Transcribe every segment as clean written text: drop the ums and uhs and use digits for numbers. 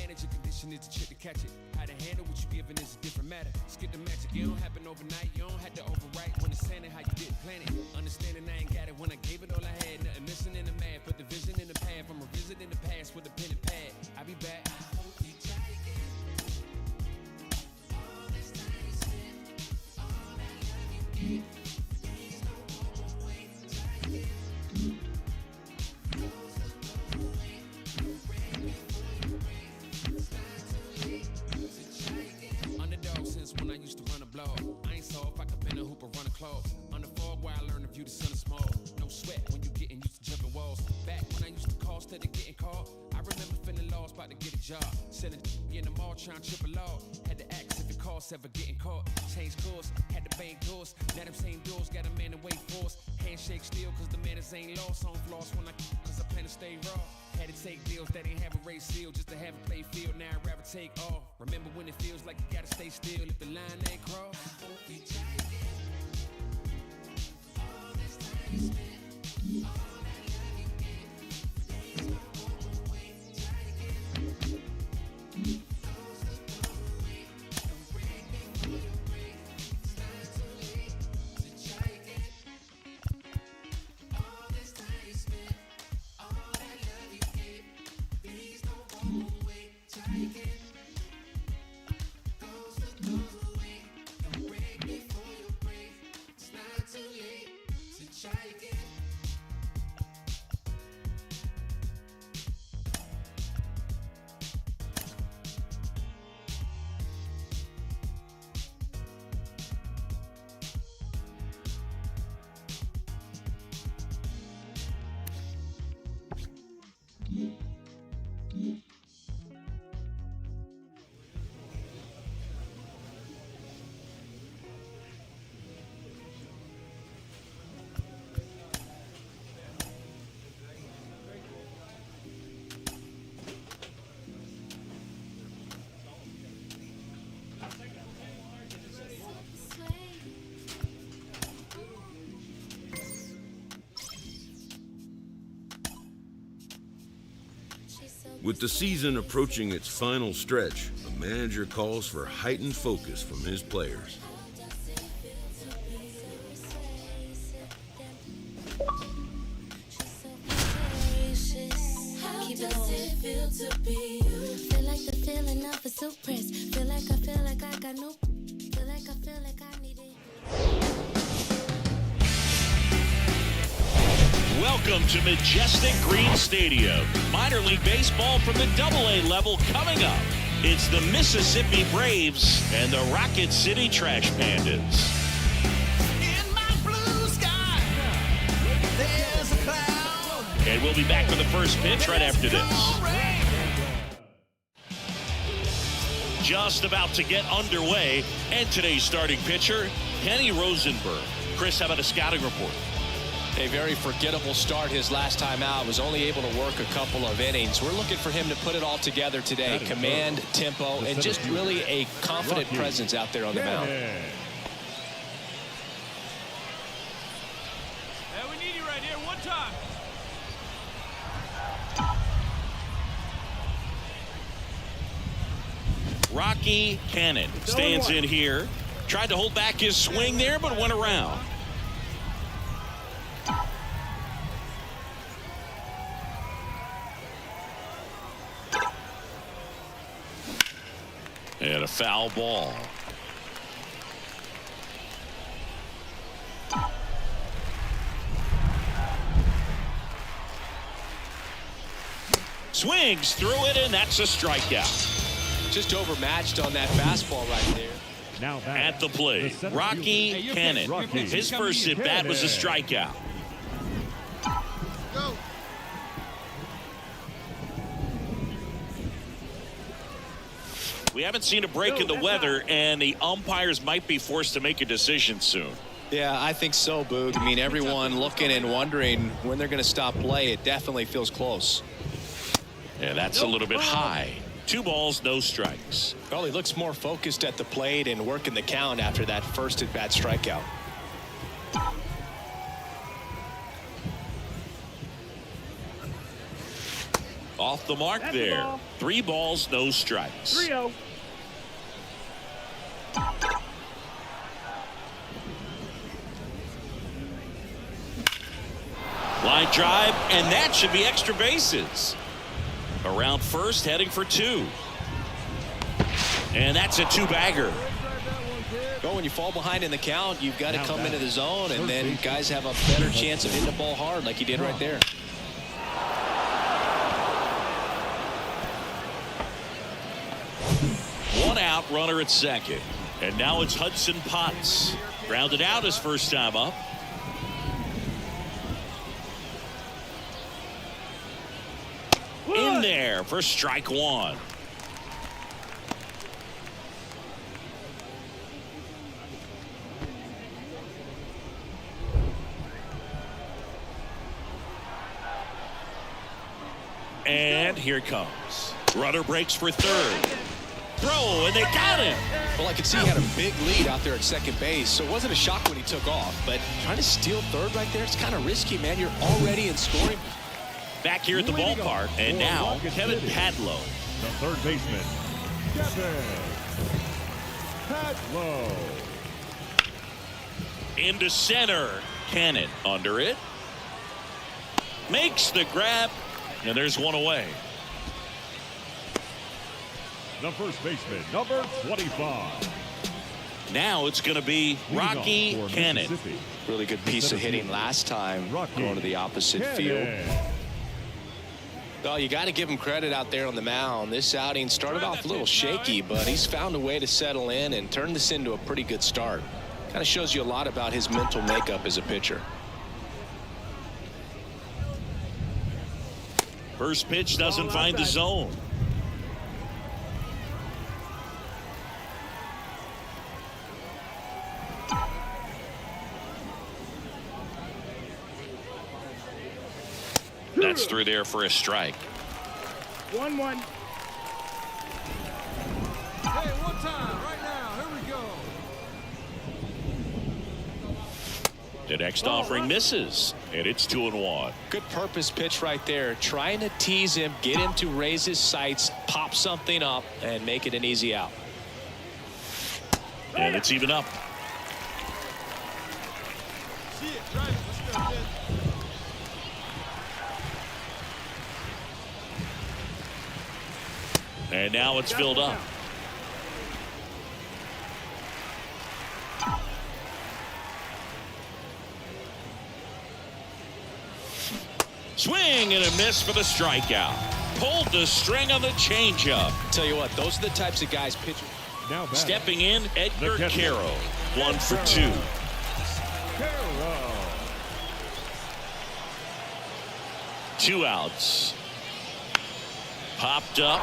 manage your condition is the trick to catch it. How to handle what you given is a different matter. Skip the magic, it don't happen overnight. You don't have to overwrite when it's saying how you did plan it. Understanding I ain't got it when I gave it all I had. Nothing missing in the math, put the vision in the path. I'm revisiting the past with a pen and pad. I'll be back. I hope you try again. All this time you spent, all that love you gave. Please don't go away. Try again. When I used to run a blog, I ain't saw if I could bend a hoop or run a claw. On the fog where I learned to view the sun is small. No sweat when you getting used to jumping walls. Back when I used to call instead of getting caught, I remember feeling lost, about to get a job. Selling in the mall, trying to triple law. Had to ask if the cost ever getting caught. Changed course, had to bang doors. Now them same doors got a man to wait for us. Handshake still, cause the manners ain't lost. On floss when cause I plan to stay raw. Had to take deals that ain't have a race seal just to have a play field. Now I'd rather take off. Remember when it feels like you gotta stay still if the line ain't crossed. I hope you try again. All this time you spent, all that love you gave. Please don't go away. Try again. Close the doorway. Don't break before you break. It's not too late to try again. All this time you spent, all that love you gave. Please don't go away. Try again. Close the doorway. Don't break before you break. It's not too late to try again. With the season approaching its final stretch, the manager calls for heightened focus from his players. Welcome to Majestic Green Stadium. Minor League Baseball from the AA level coming up. It's the Mississippi Braves and the Rocket City Trash Pandas. In my blue sky, there's a cloud. And we'll be back with the first pitch right after this. Just about to get underway, and today's starting pitcher, Kenny Rosenberg. Chris, how about a scouting report? A very forgettable start his last time out. Was only able to work a couple of innings. We're looking for him to put it all together today. Command, tempo, and just really a confident presence out there on the mound. Hey, we need you right here. One time. Rocky Cannon stands in here. Tried to hold back his swing there, but went around. And a foul ball. Swings through it, and that's a strikeout. Just overmatched on that fastball right there. Now at the plate, Rocky Cannon. His first at bat was a strikeout. Go. We haven't seen a break in the weather, and the umpires might be forced to make a decision soon. Yeah, I think so, Boog. I mean, everyone looking and wondering when they're going to stop play. It definitely feels close. Yeah, that's a little bit high. 2 balls, no strikes. Well, he looks more focused at the plate and working the count after that first at-bat strikeout. Off the mark there. 3 balls, no strikes. 3-0. Line drive, and that should be extra bases. Around first, heading for 2. And that's a 2-bagger. Well, when you fall behind in the count, you've got to come into the zone, and then guys have a better chance of hitting the ball hard like he did right there. One out, runner at second. And now it's Hudson Potts. Grounded out his first time up. In there for strike 1. And here it comes. Runner breaks for third. Throw, and they got him. Well, I could see he had a big lead out there at second base, so it wasn't a shock when he took off. But trying to steal third right there, it's kind of risky, man. You're already in scoring. Back here at the ballpark, and now Kevin Padlow. The third baseman, Kevin Padlow. Into center. Cannon under it. Makes the grab, and there's one away. The first baseman, number 25. Now it's going to be Rocky Cannon. Really good piece of hitting last time going to the opposite field. Well, you got to give him credit out there on the mound. This outing started off a little shaky, but he's found a way to settle in and turn this into a pretty good start. Kind of shows you a lot about his mental makeup as a pitcher. First pitch doesn't find the zone. That's through there for a strike. 1-1. Hey, one time, right now. Here we go. The next offering misses, and it's 2-1. Good purpose pitch right there. Trying to tease him, get him to raise his sights, pop something up, and make it an easy out. And it's even up. See it, drive it. Let's go, kid. And now it's filled up. Swing and a miss for the strikeout. Pulled the string on the changeup. Tell you what, those are the types of guys pitching. Now Stepping in, Edgar Caro. 1 for 2. Carroll. 2 outs. Popped up.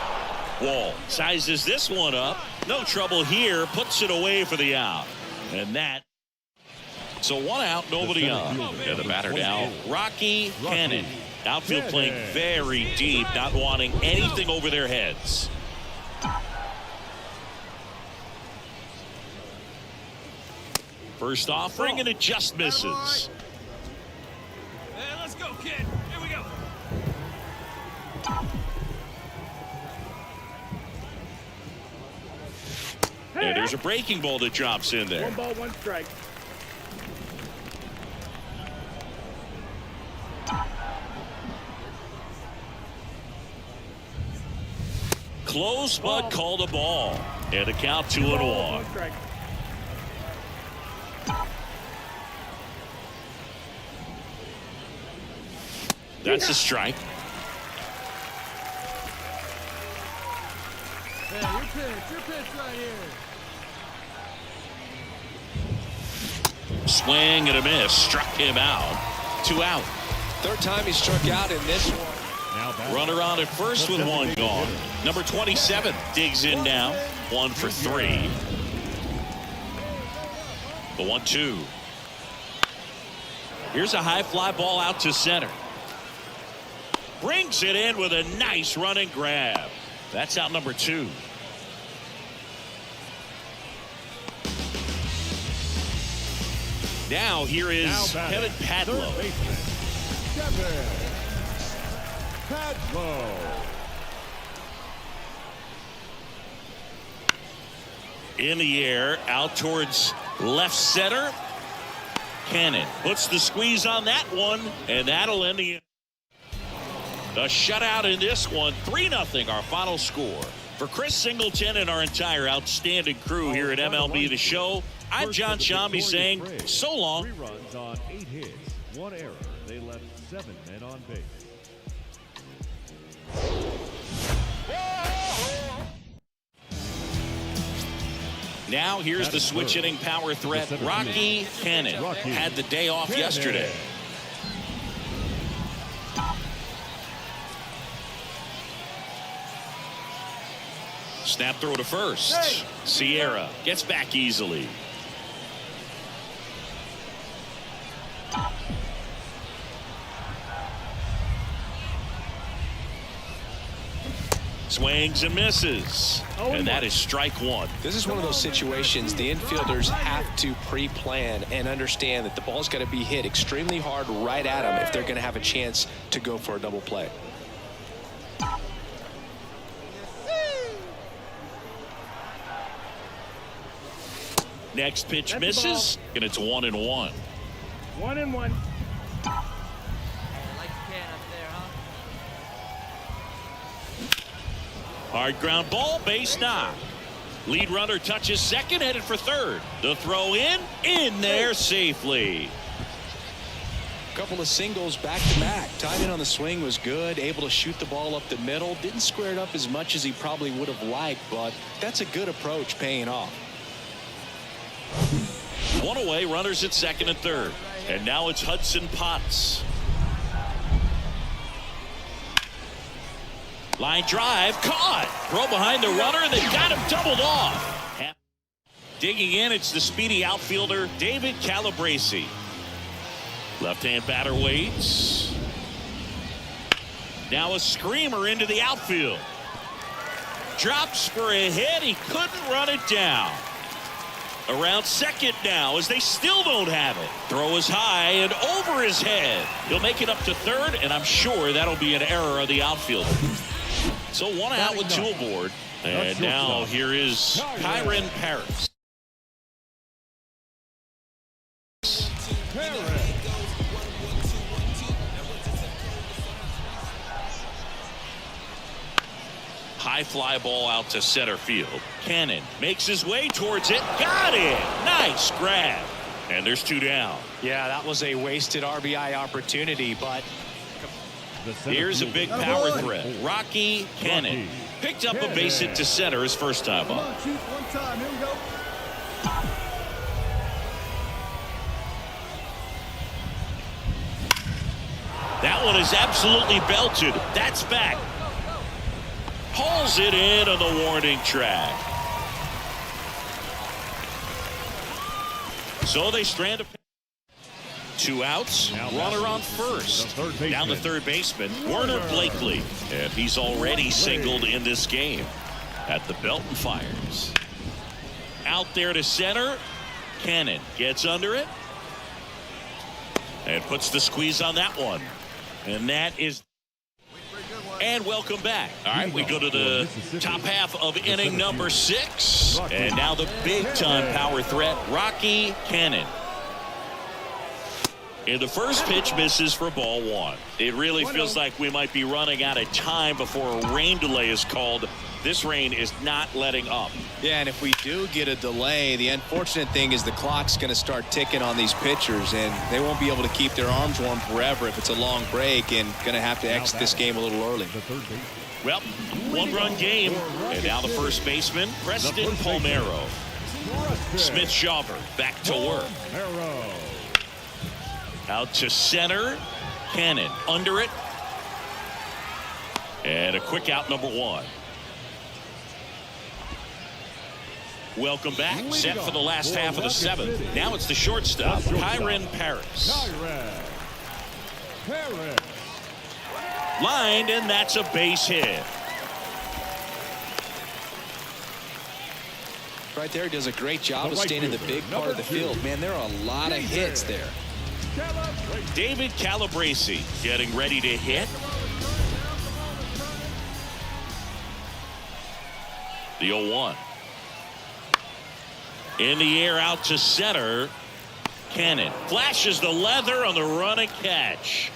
Wall sizes this one up. No trouble here. Puts it away for the out. And that. So 1 out, nobody on. And the batter now, Rocky Cannon. Outfield playing very deep, not wanting anything over their heads. First offering, and it just misses. Hey, let's go, kid. Here we go. And there's a breaking ball that drops in there. 1 ball, 1 strike. Close, but called a ball. And a count 2-1. Strike. That's a strike. Hey, your pitch right here. Swing and a miss. Struck him out. 2 out. Third time he struck out in this one. Runner on at first with 1 gone. Number 27 digs in now. 1 for 3. The 1-2. Here's a high fly ball out to center. Brings it in with a nice running grab. That's out number 2. Now here is Kevin Padlow. Kevin Padlow. In the air, out towards left center. Cannon puts the squeeze on that one, and that'll end the shutout in this one. 3-0 our final score. For Chris Singleton and our entire outstanding crew here at MLB The Show, I'm John Shambi saying so long. 3 runs on 8 hits, 1 error. They left 7 men on base. Now here's the switch inning power threat. Rocky Cannon had the day off yesterday. Snap throw to first. Sierra gets back easily. Swings and misses. And that is strike one. This is one of those situations the infielders have to pre-plan and understand that the ball's got to be hit extremely hard right at them if they're going to have a chance to go for a double play. Next pitch misses, and it's 1-1. 1-1. Hard ground ball, base knock. Lead runner touches second, headed for third. The throw in there safely. Couple of singles back-to-back. Tied in on the swing was good. Able to shoot the ball up the middle. Didn't square it up as much as he probably would have liked, but that's a good approach paying off. One away, runners at second and third. And now it's Hudson Potts. Line drive, caught. Throw behind the runner, they got him doubled off. Digging in, it's the speedy outfielder, David Calabrese. Left-hand batter waits. Now a screamer into the outfield. Drops for a hit, he couldn't run it down. Around second now as they still don't have it. Throw is high and over his head. He'll make it up to third, and I'm sure that'll be an error of the outfielder. So 1 out with 2 aboard. And now here is Kyron Paris. High fly ball out to center field. Cannon makes his way towards it. Got it. Nice grab. And there's 2 down. Yeah, that was a wasted RBI opportunity, but here's a big power threat. Rocky Cannon picked up a base hit to center his first time up. That one is absolutely belted. That's back. Hauls it in on the warning track. So they strand a 2 outs, runner on first. Down the third baseman, Werner Blakely. And he's already singled in this game at the Belton Fires. Out there to center. Cannon gets under it. And puts the squeeze on that one. And that is... And welcome back. All right, we go to the top half of inning number 6. And now the big-time power threat, Rocky Cannon. And the first pitch misses for ball 1. It really feels like we might be running out of time before a rain delay is called. This rain is not letting up. yeah, and if we do get a delay, the unfortunate thing is the clock's going to start ticking on these pitchers, and they won't be able to keep their arms warm forever if it's a long break, and going to have to exit this game a little early. Well, 1-run game, and now the first baseman, Preston Palmeiro. Smith Shawver back to work. Out to center. Cannon under it. And a quick out, number 1. Welcome back. Set for the last half of the 7th. Now it's the shortstop, Kyron Paris. Lined, and that's a base hit. Right there, does a great job of staying in the big part of the field. Man, there are a lot of hits there. David Calabrese getting ready to hit. The 0-1. In the air out to center. Cannon flashes the leather on the run and catch.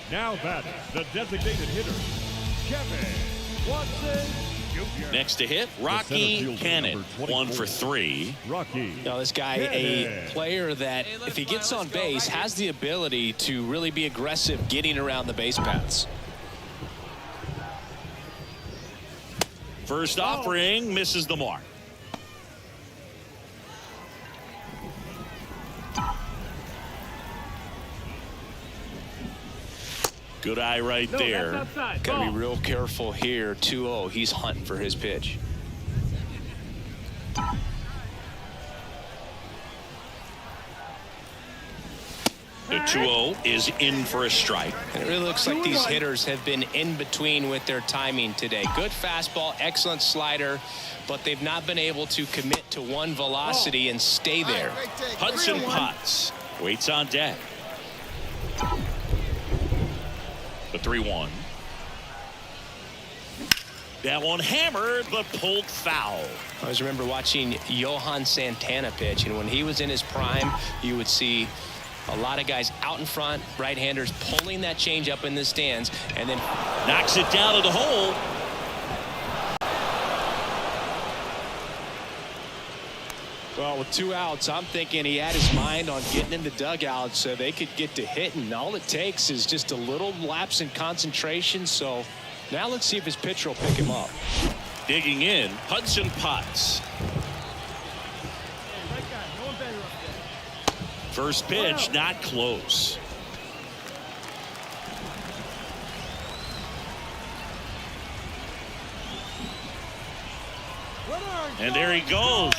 Now batting, the designated hitter, Kevin Watson Jr. Next to hit, Rocky Cannon, 1 for 3. Rocky. Now, this guy, a player that, if he gets on base, has the ability to really be aggressive getting around the base paths. First offering misses the mark. Good eye right there. Got to be real careful here. 2-0. He's hunting for his pitch. The 2-0 is in for a strike. And it really looks like these hitters have been in between with their timing today. Good fastball, excellent slider, but they've not been able to commit to one velocity and stay there. Hudson Potts waits on deck. The 3-1. That one hammered but pulled foul. I always remember watching Johan Santana pitch, and when he was in his prime, you would see a lot of guys out in front, right-handers pulling that change up in the stands, and then knocks it down to the hole. Well, with 2 outs, I'm thinking he had his mind on getting in the dugout so they could get to hitting. All it takes is just a little lapse in concentration. So now let's see if his pitcher will pick him up. Digging in, Hudson Potts. First pitch, not close. And there he goes.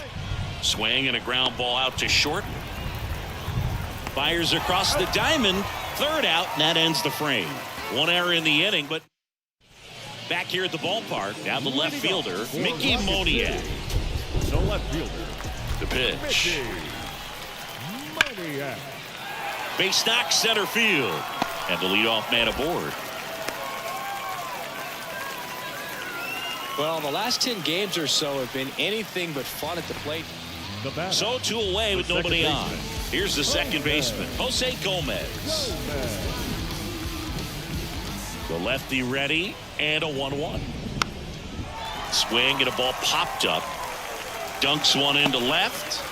Swing and a ground ball out to short. Fires across the diamond. Third out, and that ends the frame. 1 error in the inning, but back here at the ballpark, now the left fielder, Mickey Moniak. The left fielder. The pitch. Moniak. Base knock center field. And the leadoff man aboard. Well, the last 10 games or so have been anything but fun at the plate. So 2 away with nobody on. Here's the second baseman, Jose Gomez. The lefty ready, and a 1-1. Swing and a ball popped up. Dunks one into left.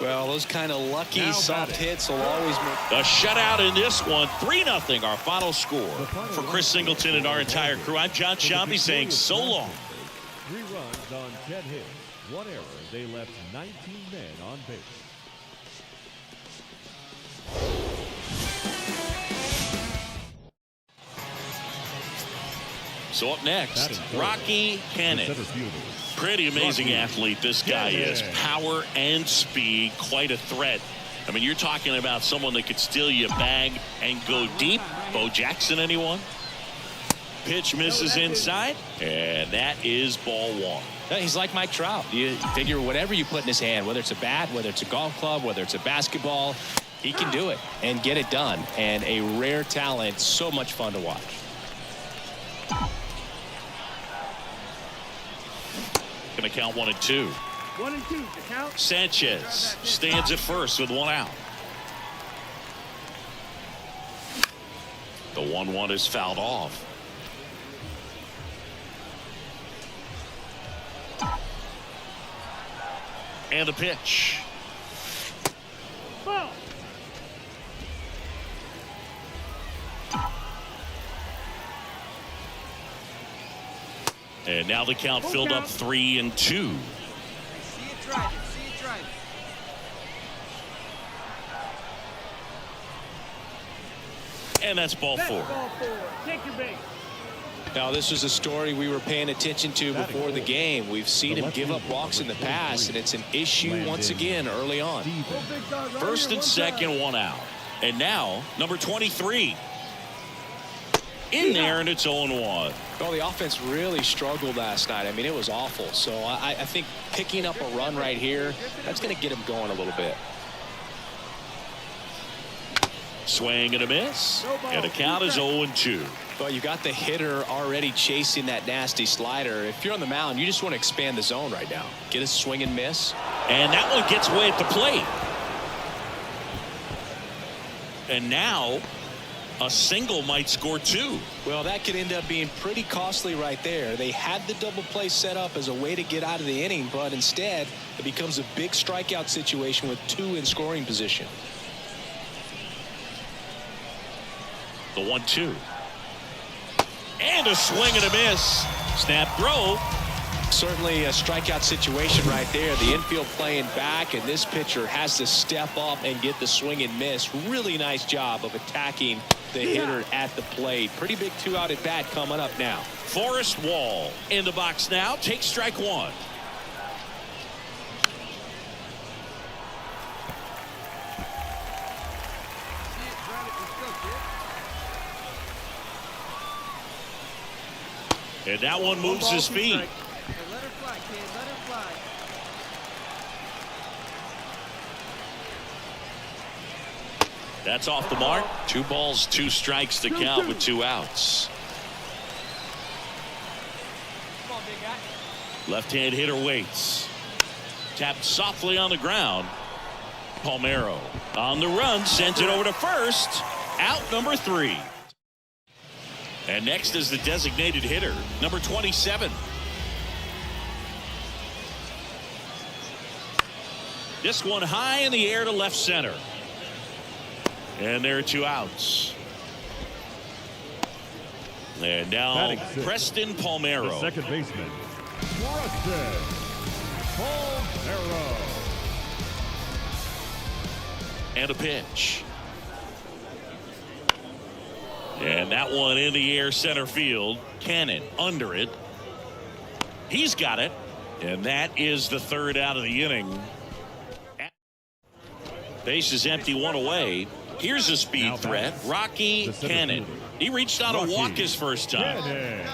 Well, those kind of lucky soft hits will always make. A shutout in this one. 3-0 our final score. For Chris Singleton and our entire crew, I'm John Shambi saying so long. 3 runs on 10 hits. 1 error. They left 19 men on base. So up next, Rocky Cannon. Pretty amazing athlete this guy is. Power and speed, quite a threat. I mean, you're talking about someone that could steal you a bag and go deep. Bo Jackson, anyone? Pitch misses inside, and that is ball 1. He's like Mike Trout. You figure whatever you put in his hand, whether it's a bat, whether it's a golf club, whether it's a basketball, he can do it and get it done. And a rare talent, so much fun to watch. Going to count 1 and 2. 1 and 2 to count. Sanchez stands at first with 1 out. The 1-1 is fouled off. And the pitch. Ball. And now the count filled up 3 and 2. See it driving. See it driving. And that's ball 4. Ball 4. Take your base. Now, this was a story we were paying attention to before the game. We've seen him give up walks in the past, and it's an issue once again early on. First and second, 1 out. And now, number 23. In there, and it's 0-1. Well, the offense really struggled last night. I mean, it was awful. So I think picking up a run right here, that's going to get him going a little bit. Swing and a miss. And the count is 0-2. Well, you got the hitter already chasing that nasty slider. If you're on the mound, you just want to expand the zone right now. Get a swing and miss. And that one gets away at the plate. And now a single might score 2. Well, that could end up being pretty costly right there. They had the double play set up as a way to get out of the inning, but instead it becomes a big strikeout situation with 2 in scoring position. The 1-2. And a swing and a miss. Snap throw. Certainly a strikeout situation right there. The infield playing back, and this pitcher has to step up and get the swing and miss. Really nice job of attacking the hitter at the plate. Pretty big 2-out at bat coming up now. Forrest Wall in the box now. Take strike 1. And that one moves his feet. Let her fly, kid. Let her fly. That's off the mark. 2 balls, 2 strikes to count with 2 outs. Come on, big guy. Left-hand hitter waits. Tapped softly on the ground. Palmeiro on the run, sends it over to first. Out number 3. And next is the designated hitter, number 27. This one high in the air to left center. And there are 2 outs. And now Preston Palmeiro. The second baseman, Preston Palmeiro. And a pitch. And that one in the air center field. Cannon under it. He's got it. And that is the 3rd out of the inning. Base is empty, 1 away. Here's a speed threat. Rocky Cannon. He reached on a walk his first time.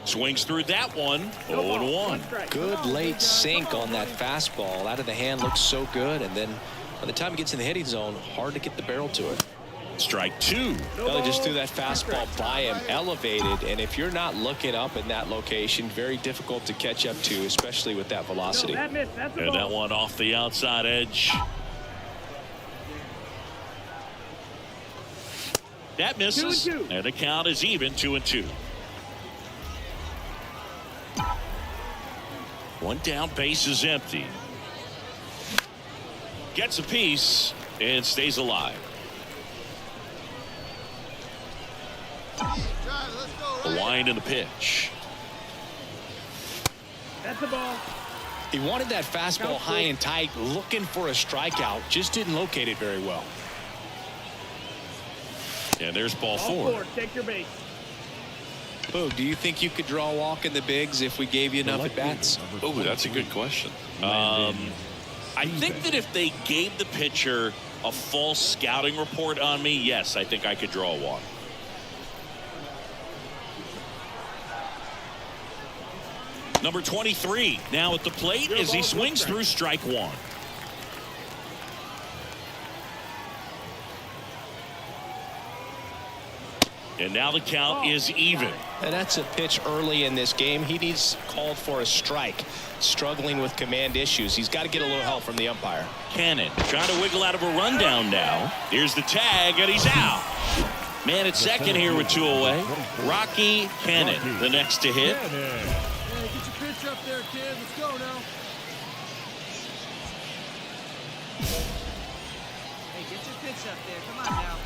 Swings through that one. 0-1. Good late sink on that fastball. Out of the hand looks so good, and then by the time it gets in the hitting zone, hard to get the barrel to it. Strike 2. Well, they just threw that fastball by him, elevated, and if you're not looking up in that location, very difficult to catch up to, especially with that velocity. And that one off the outside edge. That misses, and the count is even, 2-2. One down, base is empty. Gets a piece and stays alive. The wind and the pitch. That's the ball. He wanted that fastball high and tight, looking for a strikeout, just didn't locate it very well. And there's ball 4. Take your base. Boog, do you think you could draw a walk in the bigs if we gave you enough at bats? Oh, that's a good question. I think that if they gave the pitcher a full scouting report on me, yes, I think I could draw a walk. Number 23 now at the plate as he swings through strike 1. And now the count is even. And that's a pitch early in this game. He needs called for a strike. Struggling with command issues. He's got to get a little help from the umpire. Cannon trying to wiggle out of a rundown now. Here's the tag, and he's out. Man at second here with 2 away. Rocky Cannon, the next to hit. Hey, get your pitch up there, kid. Let's go now. Hey, get your pitch up there. Come on now.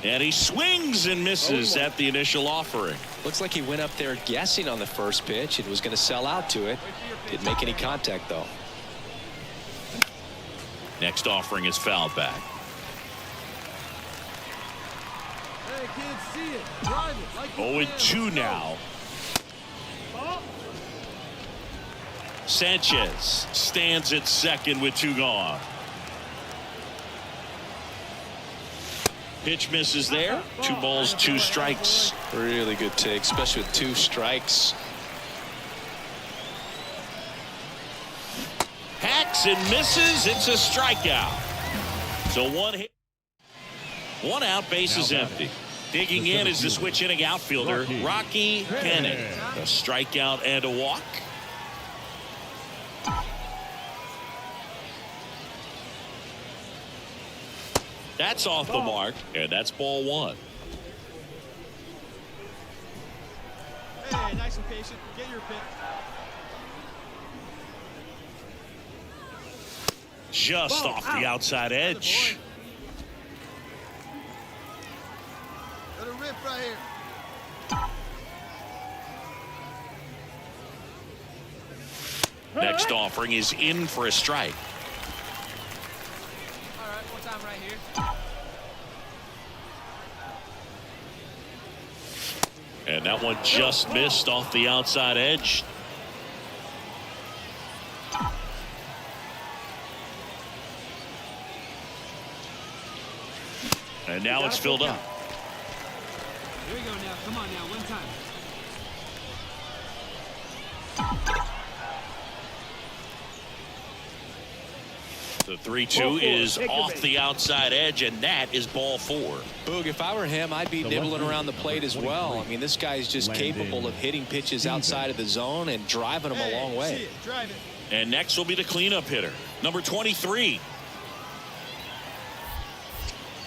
And he swings and misses at the initial offering. Looks like he went up there guessing on the first pitch and was going to sell out to it. Didn't make any contact, though. Next offering is fouled back. Hey, kids, see it. Drive it. Like 0-2 now. Sanchez stands at second with 2 gone. Pitch misses there. 2 balls, 2 strikes. Really good take, especially with 2 strikes. Hacks and misses. It's a strikeout. So 1 hit. 1 out, base is empty. Digging in is the switch inning outfielder, Rocky Cannon. A strikeout and a walk. That's off the mark, and that's ball 1. Hey, nice and patient. Get your pick. Just off the outside edge. Let it rip right here. Next offering is in for a strike. All right, one time right here. And that one just missed off the outside edge. And now it's filled up. Here we go now. Come on now, one time. The 3-2 is off the outside edge, and that is ball 4. Boog, if I were him, I'd be nibbling around the plate as well. I mean, this guy's just capable of hitting pitches outside of the zone and driving them a long way. See it. Drive it. And next will be the cleanup hitter, number 23.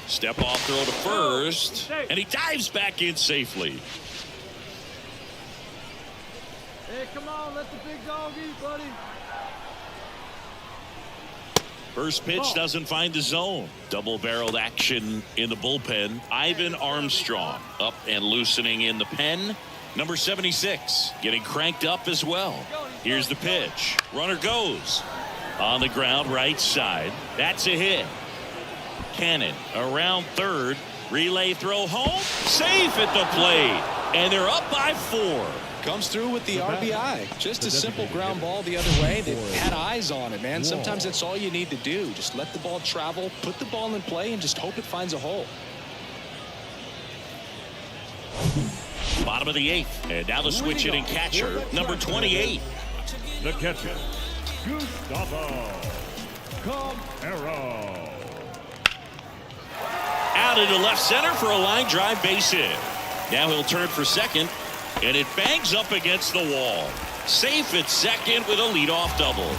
Step off throw to first, and he dives back in safely. Hey, come on, let the big dog eat, buddy. First pitch doesn't find the zone. Double-barreled action in the bullpen. Ivan Armstrong up and loosening in the pen. Number 76 getting cranked up as well. Here's the pitch. Runner goes. On the ground right side. That's a hit. Cannon around third. Relay throw home. Safe at the plate. And they're up by 4. Comes through with the RBI. Just a simple ground ball the other way. They had eyes on it, man. Sometimes that's all you need to do. Just let the ball travel, put the ball in play, and just hope it finds a hole. Bottom of the 8th. And now the switch hitting catcher, number 28. The catcher, Gustavo Camaro. Out into left center for a line drive base hit. Now he'll turn for second. And it bangs up against the wall. Safe at second with a leadoff double.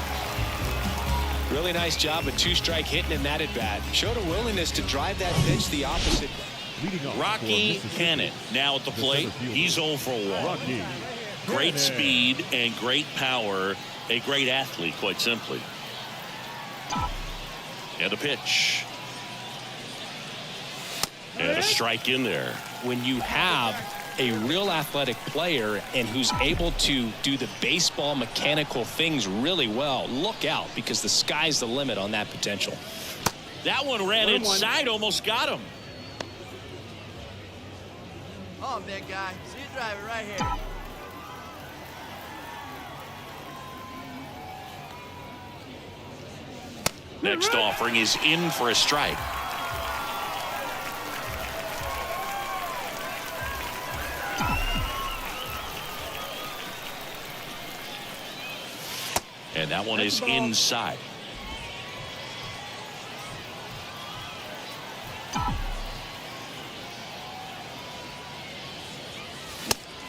Really nice job with 2-strike hitting in that at bat. Showed a willingness to drive that pitch the opposite way. Rocky Cannon now at the plate. He's 0 for 1. Great speed and great power. A great athlete, quite simply. And a pitch. And a strike in there. When you have a real athletic player and who's able to do the baseball mechanical things really well, look out, because the sky's the limit on that potential. That one ran inside, almost got him. Oh, big guy. See it drive it right here. Next offering is in for a strike. And that one is inside.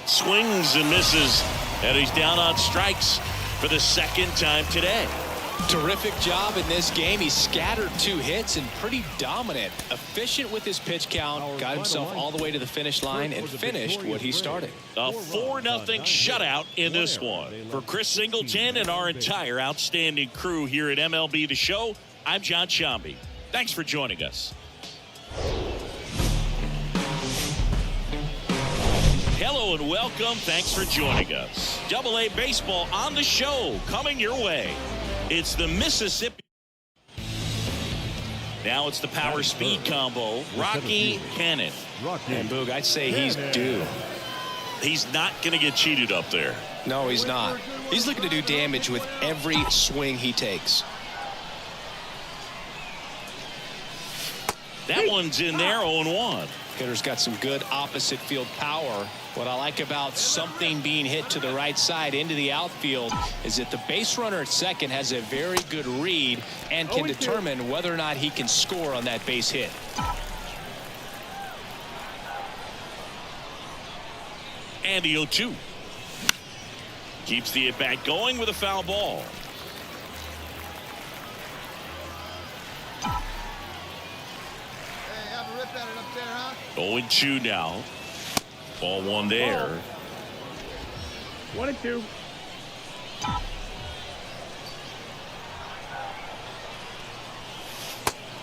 Swings and misses. And he's down on strikes for the second time today. Terrific job in this game. He scattered 2 hits and pretty dominant. Efficient with his pitch count. Got himself all the way to the finish line and finished what he started. A 4-0 shutout in this one. For Chris Singleton and our entire outstanding crew here at MLB The Show, I'm John Shambi. Thanks for joining us. Hello and welcome. Thanks for joining us. Double-A baseball on the show coming your way. It's the Mississippi. Now it's the power speed combo. Rocky Cannon. And Boog, I'd say he's due. He's not going to get cheated up there. No, he's not. He's looking to do damage with every swing he takes. That one's in there, 0-1. Hitter's got some good opposite field power. What I like about something being hit to the right side into the outfield is that the base runner at second has a very good read and can determine whether or not he can score on that base hit. And the 0-2. Keeps the at-bat going with a foul ball. Hey, have a rip at it up there, huh? 0-2 now. Ball one there. 1-2.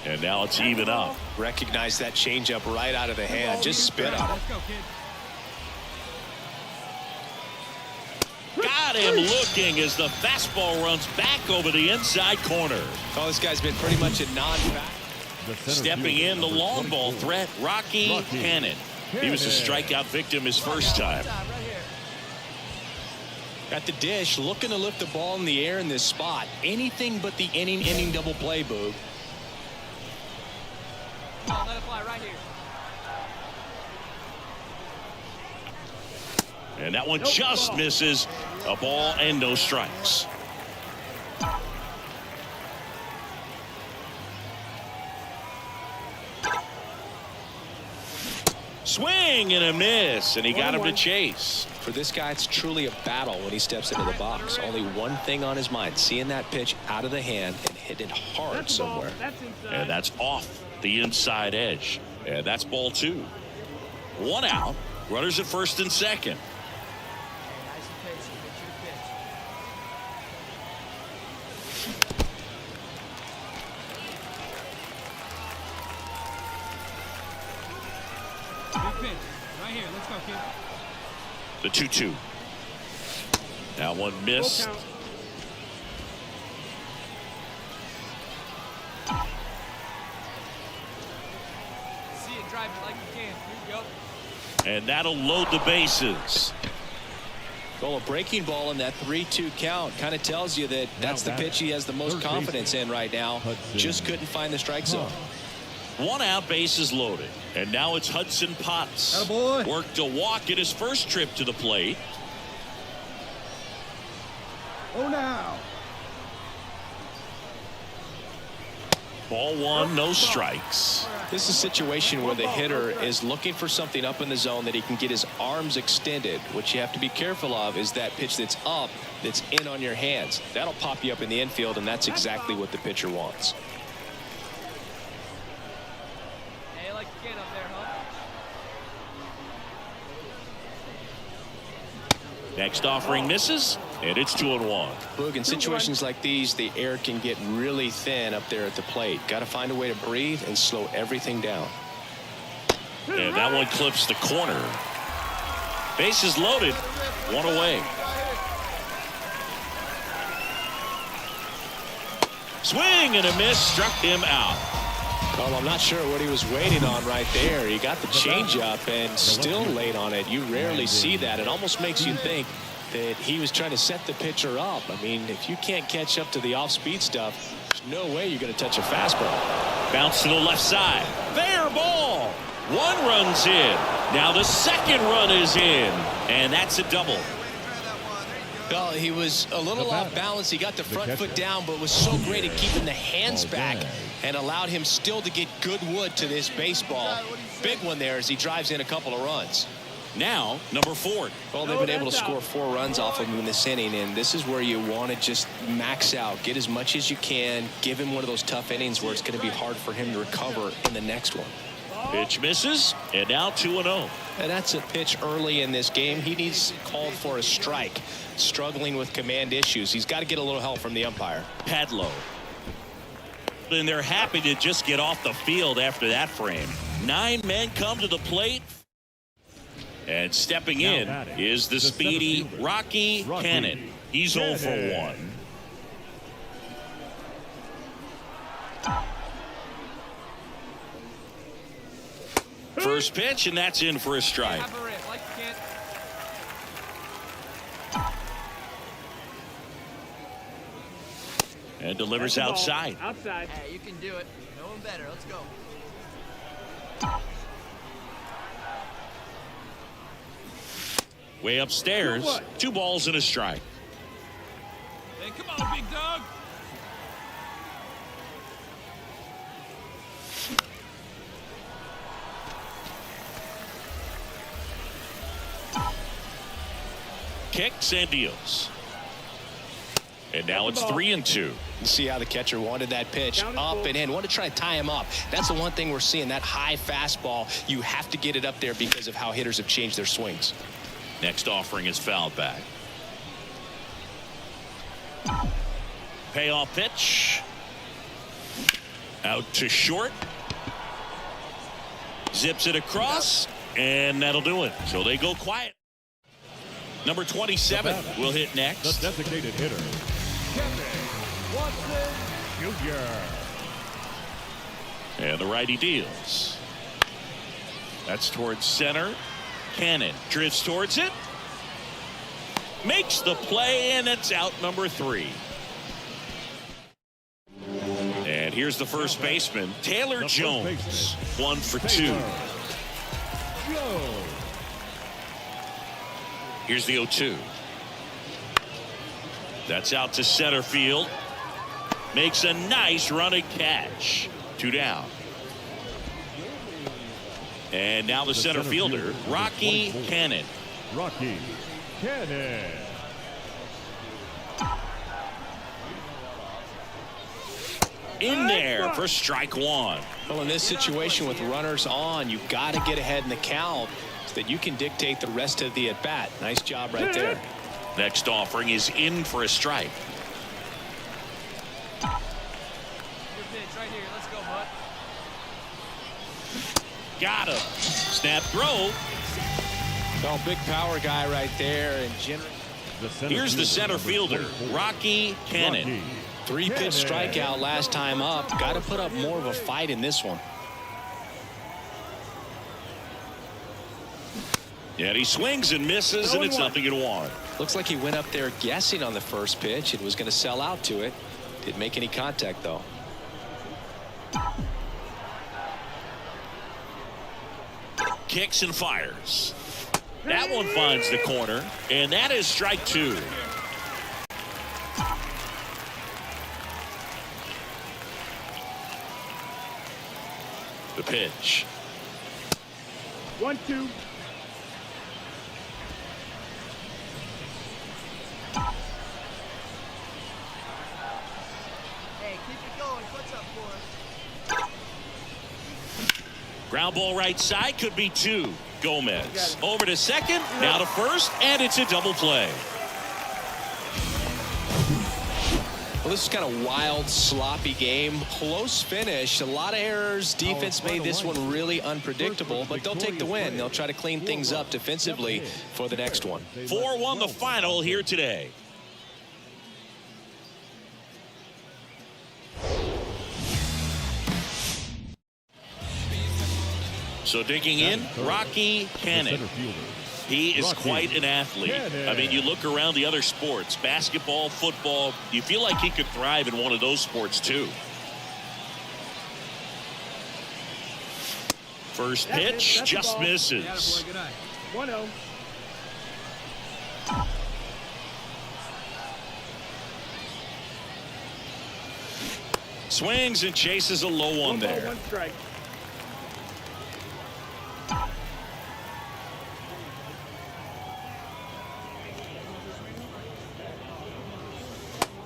And now it's even up. Recognize that changeup right out of the hand. Just spit on it. Let's go, kid. Got him looking as the fastball runs back over the inside corner. Oh, this guy's been pretty much a non-factor. Stepping in the long ball threat, Rocky Cannon. He was a strikeout victim his first time. At the dish, looking to lift the ball in the air in this spot. Anything but the inning double play, Boog. Come on, let it fly right here. And that one just misses. A ball and no strikes. Swing and a miss, and he got him to chase. For this guy, it's truly a battle when he steps into the box. Only one thing on his mind, seeing that pitch out of the hand and hit it hard somewhere. And that's off the inside edge. And that's ball two. One out. Runners at first and second. Right here, let's go, kid. The 2-2. That one missed. See it drive it like you can. Here you go. And that'll load the bases. Well, a breaking ball in that 3-2 count kind of tells you that that's the pitch he has the most confidence in right now. Just couldn't find the strike zone. One out, bases loaded. And now it's Hudson Potts. Attaboy. Worked a walk in his first trip to the plate. Oh, now. Ball one, no strikes. This is a situation where the hitter is looking for something up in the zone that he can get his arms extended. What you have to be careful of is that pitch that's up, that's in on your hands. That'll pop you up in the infield, and that's exactly what the pitcher wants. Hey, like you can up there, huh? Next offering misses, and it's 2-1. Boog, in situations like these, the air can get really thin up there at the plate. Got to find a way to breathe and slow everything down. And that one clips the corner. Bases loaded, one away. Swing and a miss, struck him out. Well, I'm not sure what he was waiting on right there. He got the changeup and still late on it. You rarely see that. It almost makes you think that he was trying to set the pitcher up. I mean, if you can't catch up to the off-speed stuff, there's no way you're going to touch a fastball. Bounce to the left side. Fair ball. One run's in. Now the second run is in. And that's a double. Well, he was a little off balance. He got the front foot down, but was so great at keeping the hands back and allowed him still to get good wood to this baseball. Big one there as he drives in a couple of runs. Now, number 4. Well, they've been able to score 4 runs off of him in this inning, and this is where you want to just max out, get as much as you can, give him one of those tough innings where it's going to be hard for him to recover in the next one. Pitch misses, and now 2-0. And that's a pitch early in this game. He needs called for a strike. Struggling with command issues. He's got to get a little help from the umpire. Padlow. And they're happy to just get off the field after that frame. 9 men come to the plate. And stepping in is the speedy Rocky Cannon. He's 0 for 1. First pitch, and that's in for a strike. And delivers outside. Hey, you can do it. No one better. Let's go. Way upstairs. 2 balls and a strike. Hey, come on, big dog. Kicks and deals. And now it's 3-2. You see how the catcher wanted that pitch up and in. Wanted to try to tie him up. That's the one thing we're seeing, that high fastball. You have to get it up there because of how hitters have changed their swings. Next offering is fouled back. Payoff pitch. Out to short. Zips it across, and that'll do it. So they go quiet. Number 27 will hit next. The designated hitter, Kevin Watson Jr. And the righty deals. That's towards center. Cannon drifts towards it. Makes the play, and it's out number 3. And here's the first baseman, Taylor Jones. 1 for 2. Here's the 0-2. That's out to center field. Makes a nice running catch. 2 down. And now the center fielder, Rocky Cannon. Rocky Cannon. In there for strike 1. Well, in this situation with runners on, you've got to get ahead in the count so that you can dictate the rest of the at-bat. Nice job right there. Next offering is in for a strike. Your pitch right here. Let's go, bud. Got him. Snap throw. Well, big power guy right there. And here's the center fielder, Rocky Cannon. 3-pitch strikeout last time up. Got to put up more of a fight in this one. Yeah, he swings and misses, and it's 0-1. Looks like he went up there guessing on the first pitch and was going to sell out to it. Didn't make any contact, though. Kicks and fires. That one finds the corner, and that is strike 2. The pitch. 1-2. Hey, keep it going. What's up for us? Ground ball right side, could be 2. Gomez over to second, now to first, and it's a double play. Well, this is kind of wild, sloppy game. Close finish. A lot of errors. Defense made this one really unpredictable, but they'll take the win. They'll try to clean things up defensively for the next one. 4-1 the final here today. So digging in, Rocky Cannon. He is quite an athlete. I mean, you look around the other sports, basketball, football, you feel like he could thrive in one of those sports too. First pitch just misses. 1-0. Swings and chases a low one there. 1 strike.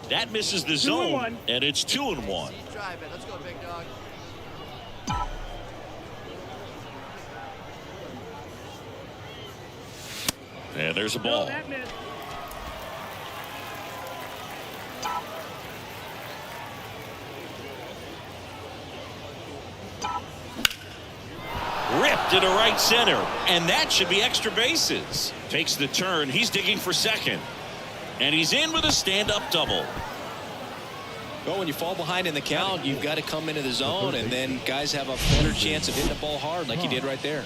That misses the zone, and it's 2-1. Drive it. Let's go, big dog. And there's a ball. Ripped left into right center, and that should be extra bases. Takes the turn. He's digging for second, and he's in with a stand-up double. Well, when you fall behind in the count, you've got to come into the zone, and then guys have a better chance of hitting the ball hard like he did right there.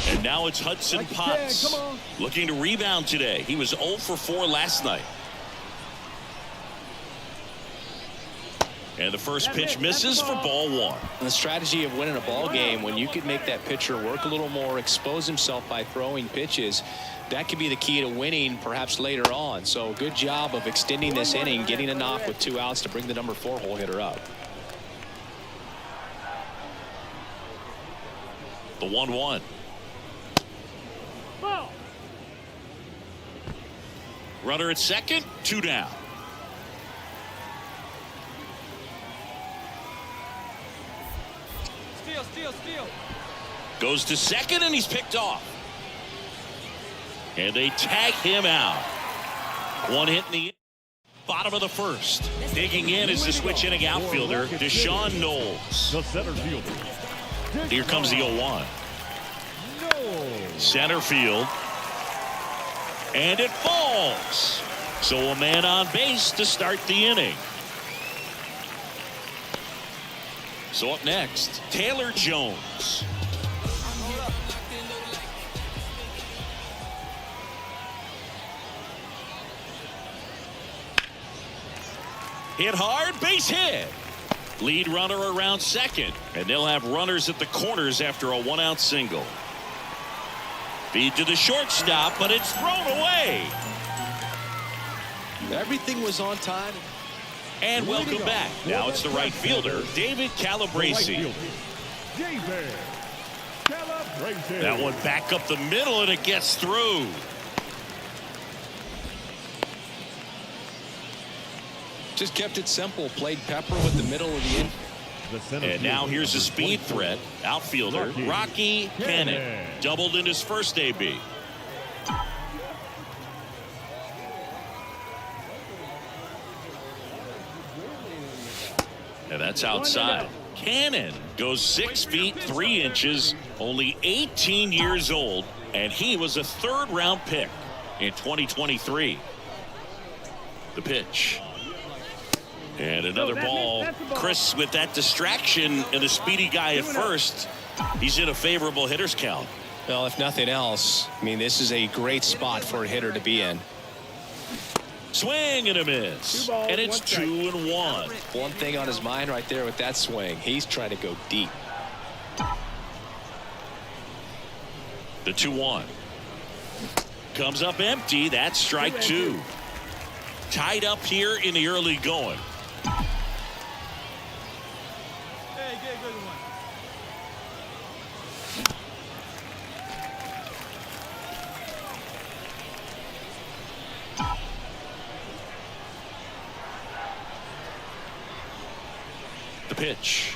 And now it's Hudson Potts looking to rebound today. He was 0 for 4 last night. And the first pitch misses for ball 1. And the strategy of winning a ball game, when you could make that pitcher work a little more, expose himself by throwing pitches, that could be the key to winning perhaps later on. So good job of extending this inning, getting a knock with 2 outs to bring the number 4 hole hitter up. The 1-1. Runner at second, 2 down. Steal. Goes to second, and he's picked off. And they tag him out. 1 hit in the bottom of the first. Digging in is the switch inning outfielder, Deshaun Knowles. The center fielder. Here comes the 0-1. Center field. And it falls. So a man on base to start the inning. So up next, Taylor Jones. Hit hard, base hit. Lead runner around second, and they'll have runners at the corners after a 1-out single. Feed to the shortstop, but it's thrown away. Everything was on time. And welcome back. Now it's the right fielder, David Calabrese. That one back up the middle, and it gets through. Just kept it simple. Played pepper with the middle of the infield. And now here's a speed threat. Outfielder Rocky Cannon. Doubled in his first AB. And that's outside. Cannon goes 6 feet 3 inches, only 18 years old, and he was a 3rd-round pick in 2023. The pitch. And another ball. Chris, with that distraction and a speedy guy at first, he's in a favorable hitter's count. Well, if nothing else, I mean, this is a great spot for a hitter to be in. Swing and a miss. And it's 2-1. One thing on his mind right there with that swing. He's trying to go deep. The 2-1. Comes up empty. That's strike 2. Tied up here in the early going. Hey, get a good one. The pitch.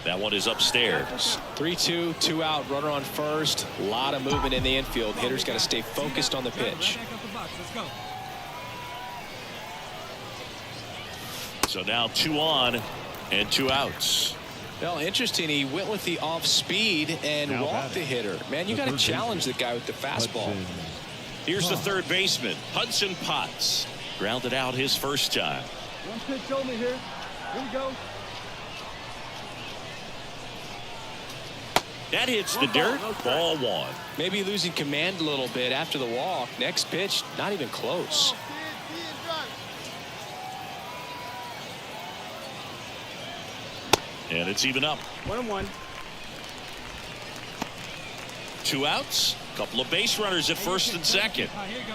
That one is upstairs. 3-2, 2 out, runner on first. A lot of movement in the infield. Hitter's got to stay focused on the pitch. Let's go. So now 2 on and 2 outs. Well, interesting. He went with the off speed and walked the hitter. Man, you got to challenge the guy with the fastball. Here's the third baseman, Hudson Potts. Grounded out his first time. One pitch only here. Here we go. That hits the dirt. Ball 1. Maybe losing command a little bit after the walk. Next pitch, not even close. And it's even up. 1-1. 2 outs. Couple of base runners at first and second. All right, here you go.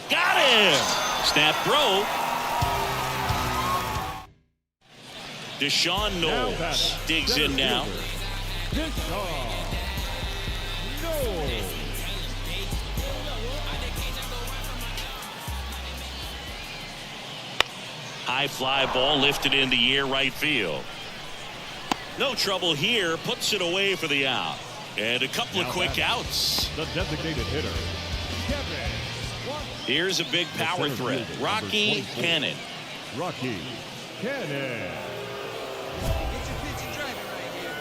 Got him! Snap throw. Deshaun Knowles digs in now. High fly ball lifted in the air right field. No trouble here. Puts it away for the out. And a couple of quick outs. The designated hitter, Kevin. Here's a big power threat. Rocky Cannon. Rocky Cannon. Get your pitch and drive it right here.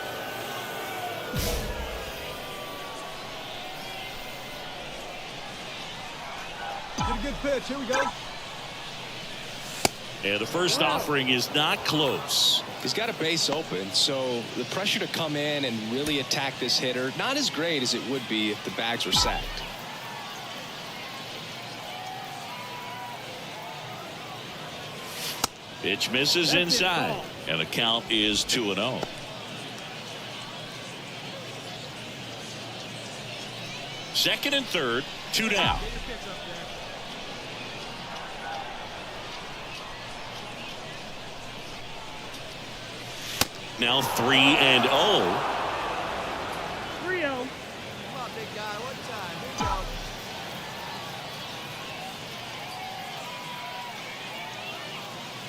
Get a good pitch. Here we go. And the first offering is not close. He's got a base open, so the pressure to come in and really attack this hitter, not as great as it would be if the bags were sacked. Pitch misses inside, and the count is 2-0. Second and third, 2 down. Now 3-0. 3-0. Come on, big guy. One time. Here we go.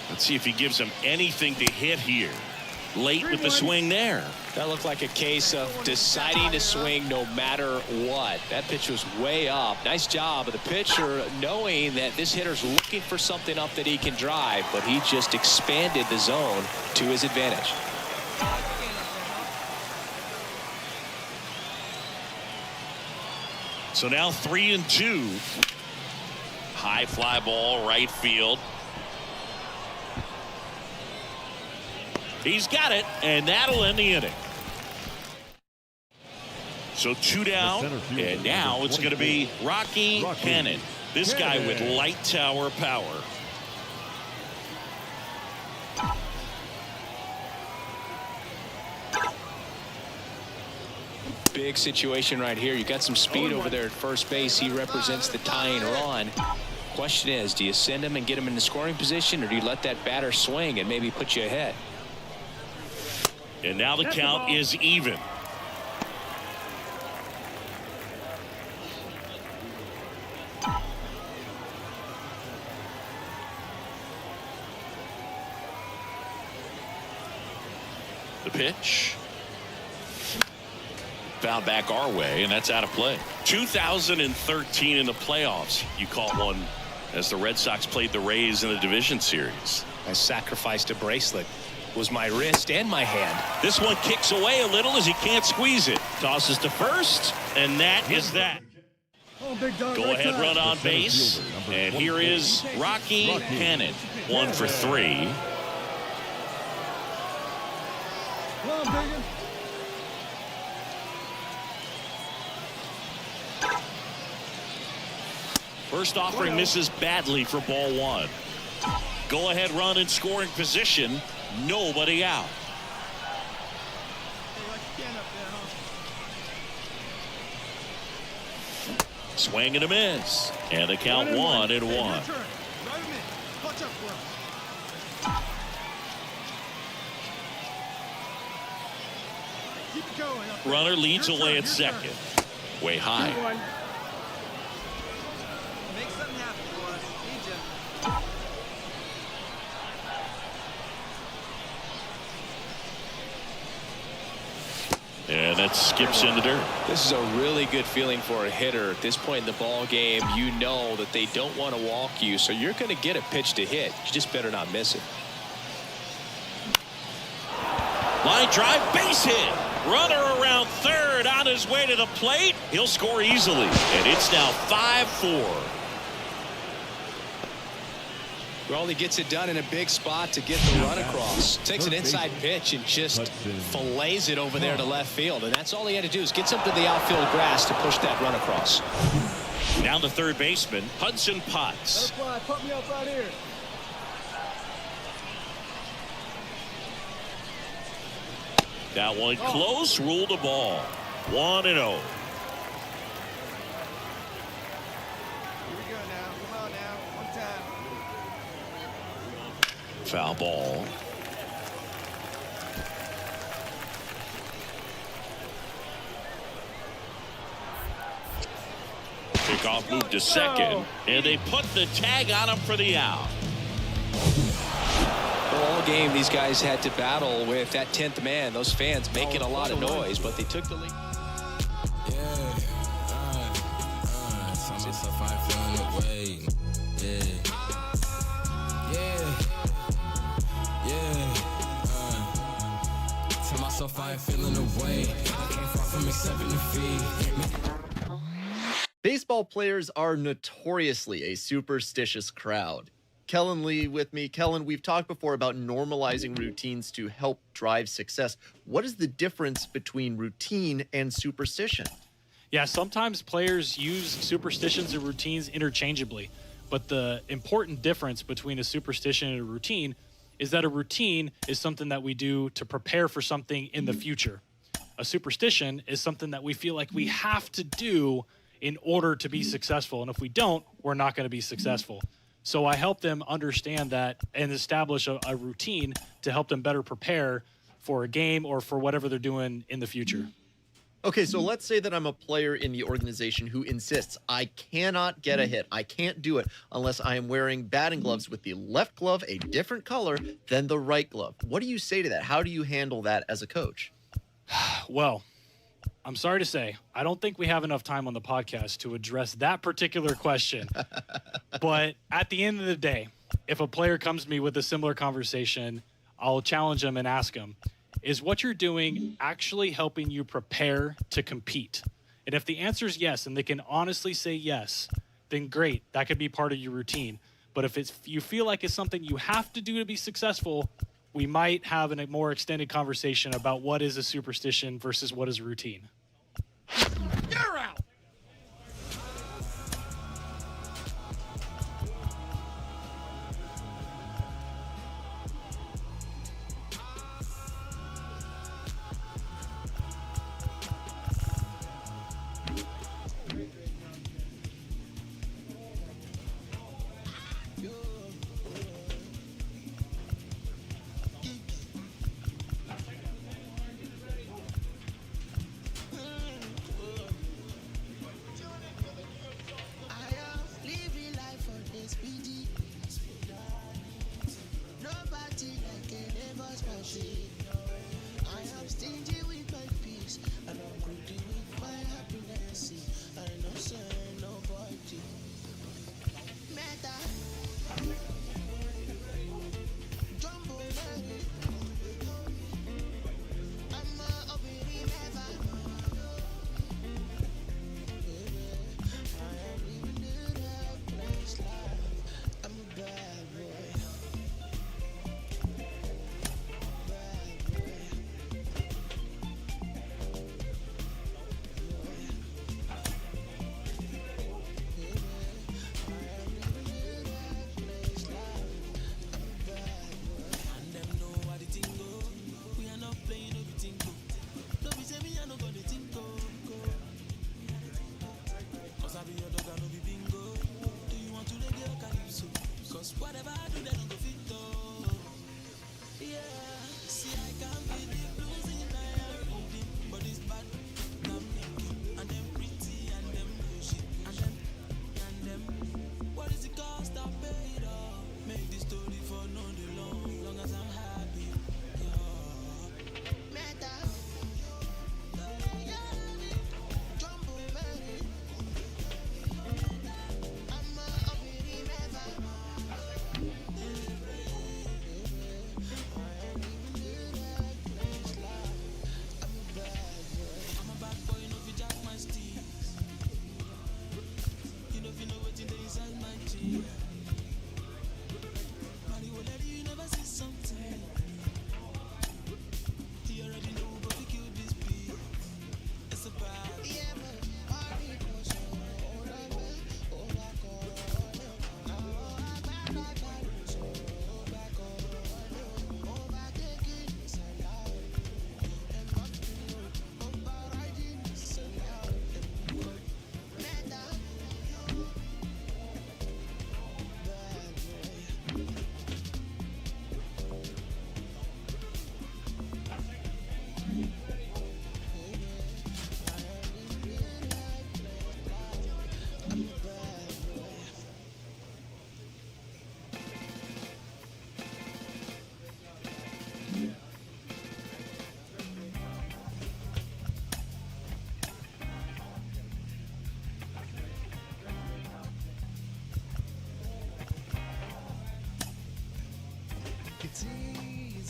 Let's see if he gives him anything to hit here. Late with the swing there. That looked like a case of deciding to swing no matter what. That pitch was way up. Nice job of the pitcher knowing that this hitter's looking for something up that he can drive, but he just expanded the zone to his advantage. So now 3-2. High fly ball right field. He's got it, and that'll end the inning. So 2 down, and now it's going to be Rocky Cannon. This guy with light tower power. Big situation right here. You got some speed over there at first base. He represents the tying run. Question is, do you send him and get him in the scoring position, or do you let that batter swing and maybe put you ahead? And now the count is even. The pitch. Fouled back our way, and that's out of play. 2013 in the playoffs. You caught one as the Red Sox played the Rays in the division series. I sacrificed a bracelet. Was my wrist and my hand. This one kicks away a little as he can't squeeze it. Tosses to first, and that is that. Oh, big dog. Go ahead, run on base. And here is Rocky Cannon. 1 for 3. Come on, Biggin. First offering misses badly for ball 1. Go ahead, run in scoring position. Nobody out. Hey, like you can up there, huh? Swing and a miss. And the count 1-1. Hey, your turn. Drive him in. Clutch up for him. Keep it going. Up there. Runner leads Your away turn, at your second. turn. Way high. Make something happen for us. Need ya. And that skips into dirt. This is a really good feeling for a hitter at this point in the ball game. You know that they don't want to walk you, so you're going to get a pitch to hit. You just better not miss it. Line drive, base hit. Runner around third on his way to the plate. He'll score easily. And it's now 5-4. Well, he gets it done in a big spot to get the run across. Takes an inside pitch and just fillets it over there to left field. And that's all he had to do is get something to the outfield grass to push that run across. Down to third baseman, Hudson Potts. Fly, put me up right here. That one close, ruled a ball. 1-0. Here we go now. Come on now. One time. Foul ball. Kickoff move to second, and they put the tag on him for the out. game, these guys had to battle with that 10th man, those fans making a lot of noise, but they took the lead. Baseball players are notoriously a superstitious crowd. Kellen Lee with me. Kellen, we've talked before about normalizing routines to help drive success. What is the difference between routine and superstition? Yeah, sometimes players use superstitions and routines interchangeably, but the important difference between a superstition and a routine is that a routine is something that we do to prepare for something in the future. A superstition is something that we feel like we have to do in order to be successful, and if we don't, we're not going to be successful. So I help them understand that and establish a routine to help them better prepare for a game or for whatever they're doing in the future. Okay, so let's say that I'm a player in the organization who insists I cannot get a hit. I can't do it unless I am wearing batting gloves with the left glove a different color than the right glove. What do you say to that? How do you handle that as a coach? Well, I'm sorry to say, I don't think we have enough time on the podcast to address that particular question. But at the end of the day, if a player comes to me with a similar conversation, I'll challenge them and ask them, is what you're doing actually helping you prepare to compete? And if the answer is yes, and they can honestly say yes, then great, that could be part of your routine. But if you feel like it's something you have to do to be successful, we might have a more extended conversation about what is a superstition versus what is a routine. You're out!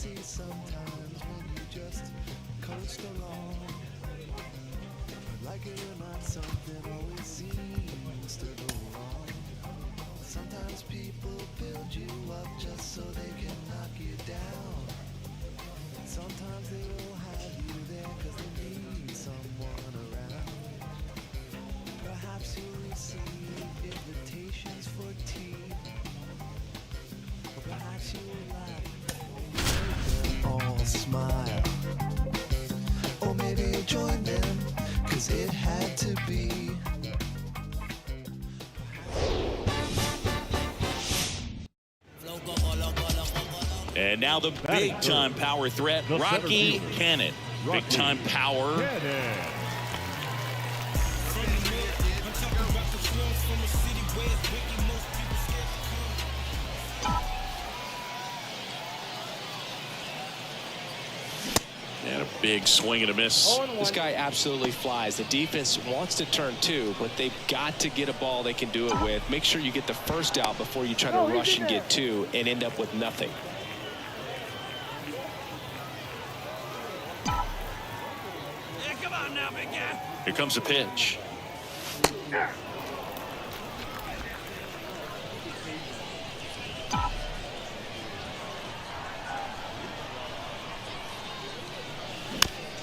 see sometimes when you just coast along. Like it or not, something always seems to go wrong. Sometimes people build you up just so they can knock you down. Sometimes they will have you there cause they need someone around. Perhaps you'll receive invitations for tea. Or perhaps you will laugh and all smile. Or maybe you'll join them cause it had to be. And now the big-time power threat, Rocky Cannon. Big-time power. And a big swing and a miss. This guy absolutely flies. The defense wants to turn two, but they've got to get a ball they can do it with. Make sure you get the first out before you try to rush and get two and end up with nothing. Yeah, come on now, big guy. Here comes a pitch.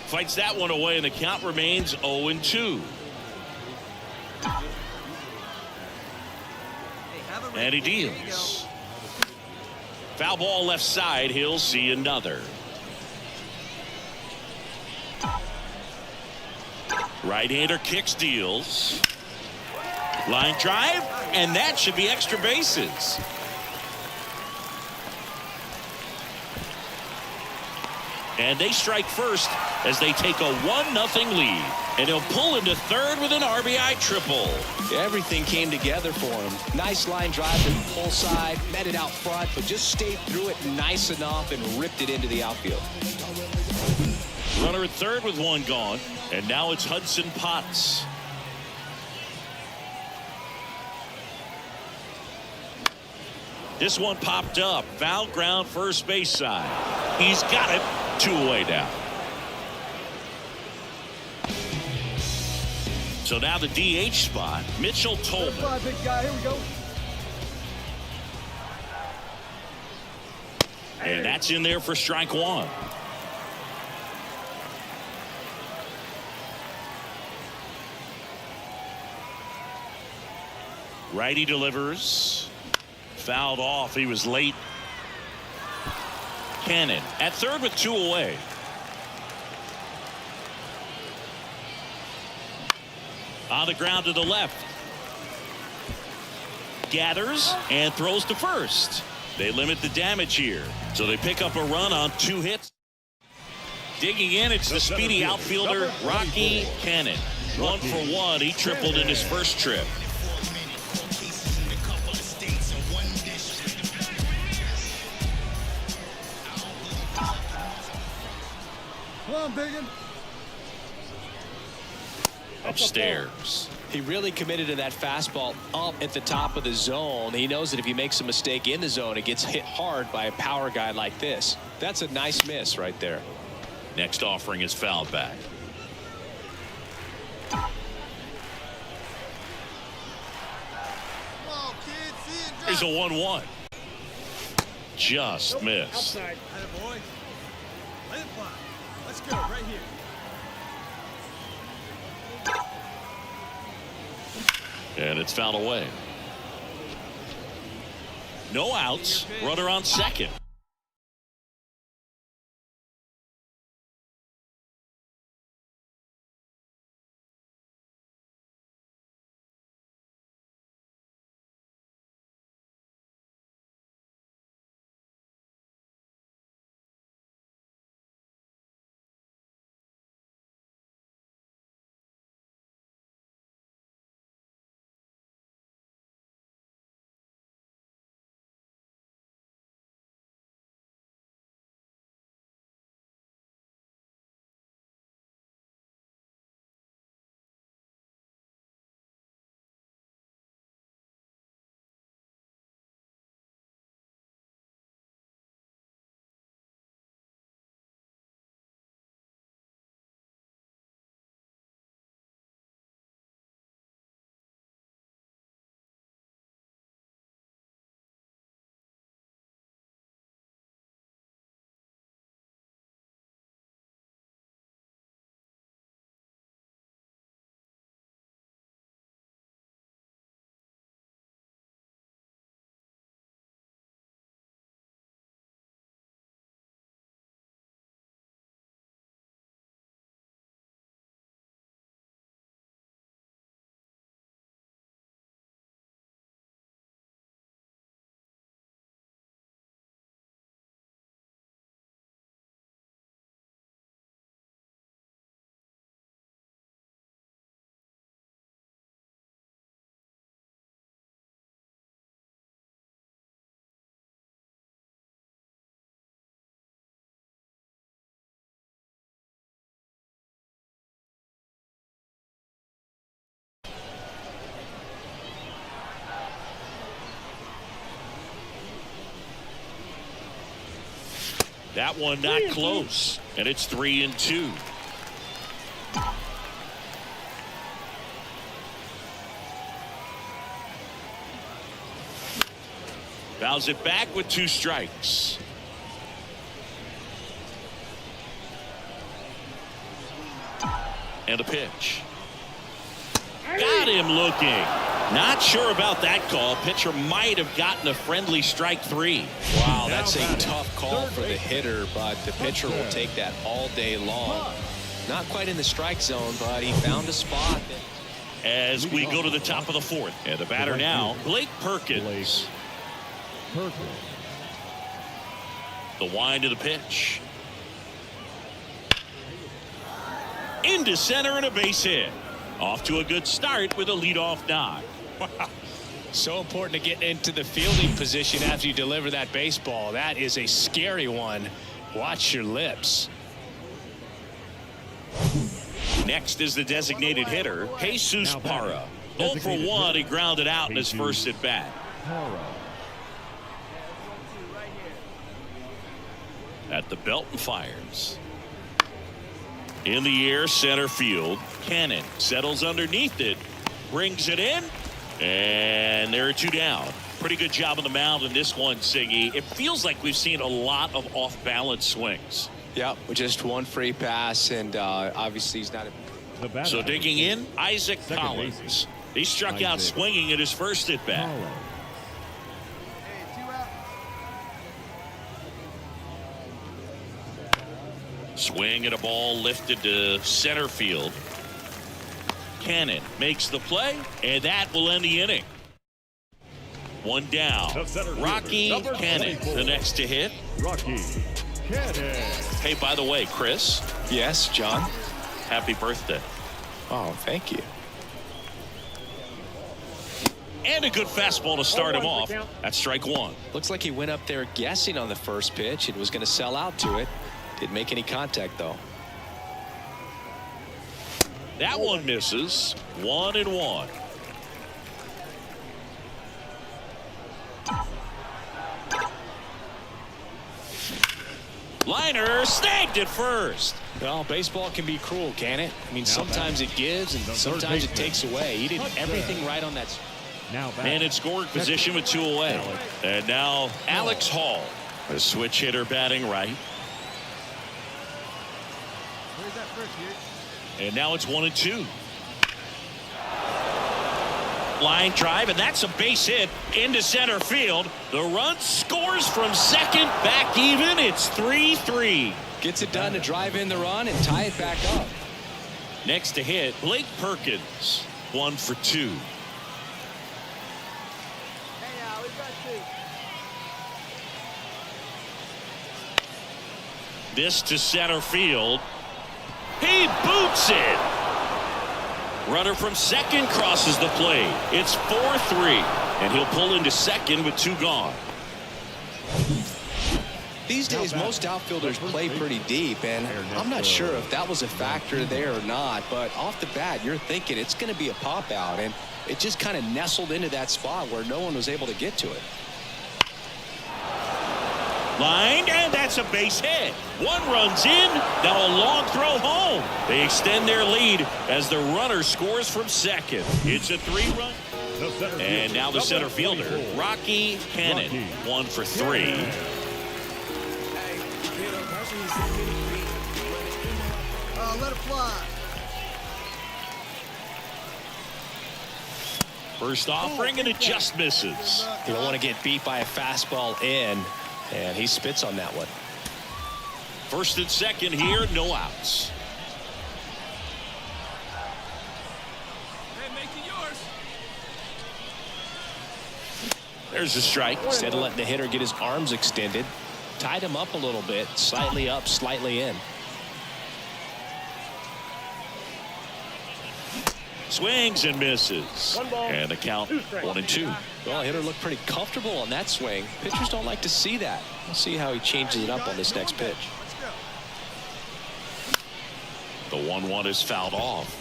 Fights that one away, and the count remains 0-2. And he deals. Foul ball left side. He'll see another. Right-hander kicks, deals. Line drive, and that should be extra bases. And they strike first as they take a 1-0 lead. And he'll pull into third with an RBI triple. Everything came together for him. Nice line drive to the pull side, met it out front, but just stayed through it nice enough and ripped it into the outfield. Runner at third with one gone. And now it's Hudson Potts. This one popped up. Foul ground first base side. He's got it. 2 away now. So now the DH spot. Mitchell Tolman. Big guy. Here we go. And that's in there for strike one. Righty delivers. Fouled off. He was late. Cannon at third with 2 away. On the ground to the left. Gathers and throws to first. They limit the damage here. So they pick up a run on 2 hits. Digging in, it's the speedy outfielder, Rocky Cannon. 1 for 1. He tripled in his first trip. Come on, Biggin. Upstairs. He really committed to that fastball up at the top of the zone. He knows that if he makes a mistake in the zone, it gets hit hard by a power guy like this. That's a nice miss right there. Next offering is fouled back. Here's a 1-1. Just missed. Outside. Attaboy. Let it fly. Let's go right here. And it's fouled away. No outs. Runner on second. That one not close, and it's 3-2. Fouls it back with 2 strikes. And a pitch. Got him looking. Not sure about that call. Pitcher might have gotten a friendly strike 3. Wow, that's a tough call for the hitter, but the pitcher will take that all day long. Not quite in the strike zone, but he found a spot. As we go to the top of the 4th. And the batter now, Blake Perkins. The wind of the pitch. Into center and a base hit. Off to a good start with a leadoff knock. So important to get into the fielding position after you deliver that baseball. That is a scary one. Watch your lips. Next is the designated hitter, Jesus Parra. 0 for 1, he grounded out in his first at bat. At the belt and fires. In the air, center field. Cannon settles underneath it, brings it in, and there are 2 down. Pretty good job on the mound in this one, Siggy. It feels like we've seen a lot of off-balance swings. Yep, with just 1 free pass, and obviously he's not. So digging in, Isaac Collins. He struck out swinging at his first at bat. Swing and a ball lifted to center field. Cannon makes the play, and that will end the inning. 1 down. Rocky Cannon, the next to hit. Rocky Cannon. Hey, by the way, Chris. Yes, John. Happy birthday. Oh, thank you. And a good fastball to start him off. That's strike 1. Looks like he went up there guessing on the first pitch and was going to sell out to it. Didn't make any contact, though. That one misses. 1-1. Liner snagged at first. Well, baseball can be cruel, can it? I mean, sometimes it gives and sometimes it takes away. He did everything right on that. Man in scoring position with 2 away. And now Alex Hall, a switch hitter batting right. And now it's 1-2. Line drive, and that's a base hit into center field. The run scores from second, back even. It's 3-3. Gets it done to drive in the run and tie it back up. Next to hit, Blake Perkins. 1 for 2. This to center field. He boots it. Runner from second crosses the plate. It's 4-3, and he'll pull into second with 2 gone. These days, most outfielders play pretty deep, and I'm not sure if that was a factor there or not, but off the bat, you're thinking it's going to be a pop out, and it just kind of nestled into that spot where no one was able to get to it. Lined, and that's a base hit. 1 runs in, now a long throw home. They extend their lead as the runner scores from second. It's a 3-run. And now the center fielder, Rocky Cannon. 1 for 3. Let it fly. First offering, and it just misses. You don't want to get beat by a fastball in. And he spits on that one. First and second here, no outs. Hey, make it yours. There's a strike. Instead of letting the hitter get his arms extended, tied him up a little bit, slightly up, slightly in. Swings and misses. And the count 1-2. Well, the hitter looked pretty comfortable on that swing. Pitchers don't like to see that. We'll see how he changes it up on this next pitch. The 1-1 is fouled off.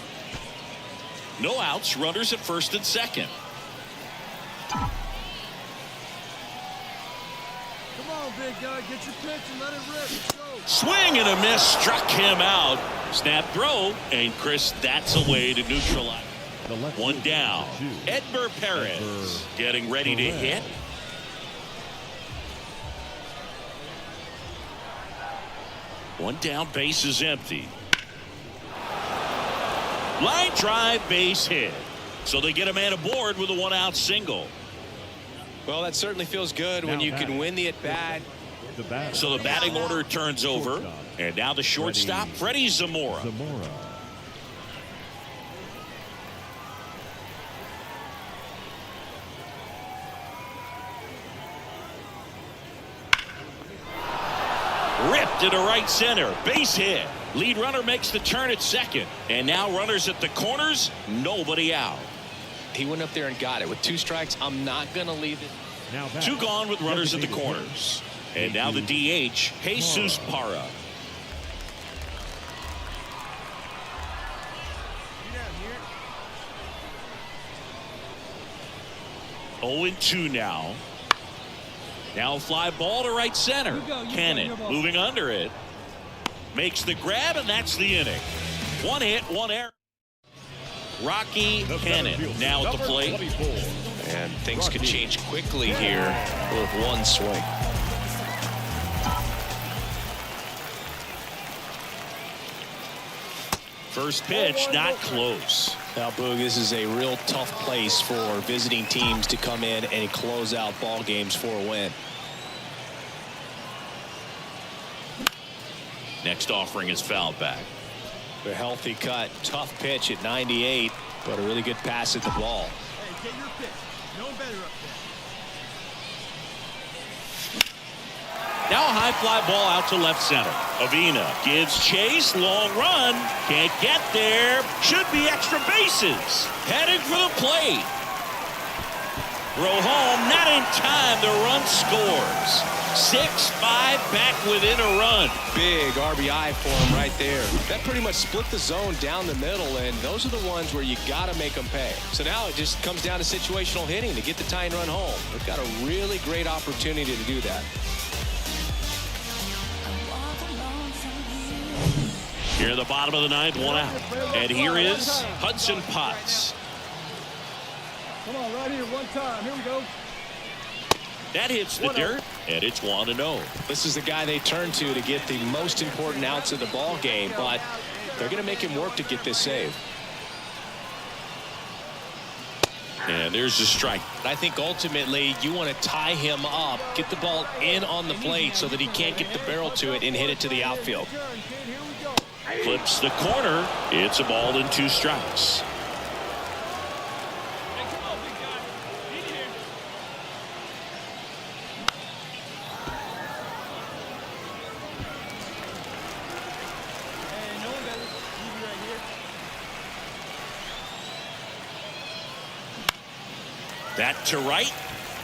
No outs, runners at first and second. Come on, big guy. Get your pitch and let it rip. Let's go. Swing and a miss, struck him out. Snap throw, and Chris, that's a way to neutralize. One down. Edmer Perez getting ready to hit. One down, base is empty. Line drive, base hit. So they get a man aboard with a one-out single. Well, that certainly feels good when you can win the at-bat. So the batting order turns over. And now the shortstop, Freddie Zamora. Ripped into right center. Base hit. Lead runner makes the turn at second. And now runners at the corners. Nobody out. He went up there and got it. With 2 strikes, I'm not going to leave it. 2 gone with runners at the corners. And now the DH, Jesus Parra. Oh and 2 now. Now fly ball to right center. Cannon moving under it. Makes the grab, and that's the inning. 1 hit, 1 error. Rocky Cannon now at the plate. And things could change quickly here with 1 swing. First pitch, not close. Now, Boog, this is a real tough place for visiting teams to come in and close out ball games for a win. Next offering is fouled back. A healthy cut, tough pitch at 98, but a really good pass at the ball. Hey, get your pitch. No better up there. Now a high fly ball out to left center. Avina gives chase, long run, can't get there, should be extra bases. Headed for the plate. Throw home, not in time, the run scores. 6-5 back within a run. Big RBI for him right there. That pretty much split the zone down the middle, and those are the ones where you got to make them pay. So now it just comes down to situational hitting to get the tying run home. They've got a really great opportunity to do that. Here in the bottom of the 9th, 1 out. And here is Hudson Potts. Come on, right here, 1 time. Here we go. That hits the dirt, and it's 1-0. This is the guy they turn to get the most important outs of the ball game, but they're going to make him work to get this save. And there's the strike. I think ultimately you want to tie him up, get the ball in on the plate so that he can't get the barrel to it and hit it to the outfield. Flips the corner. It's a ball and 2 strikes. That to right.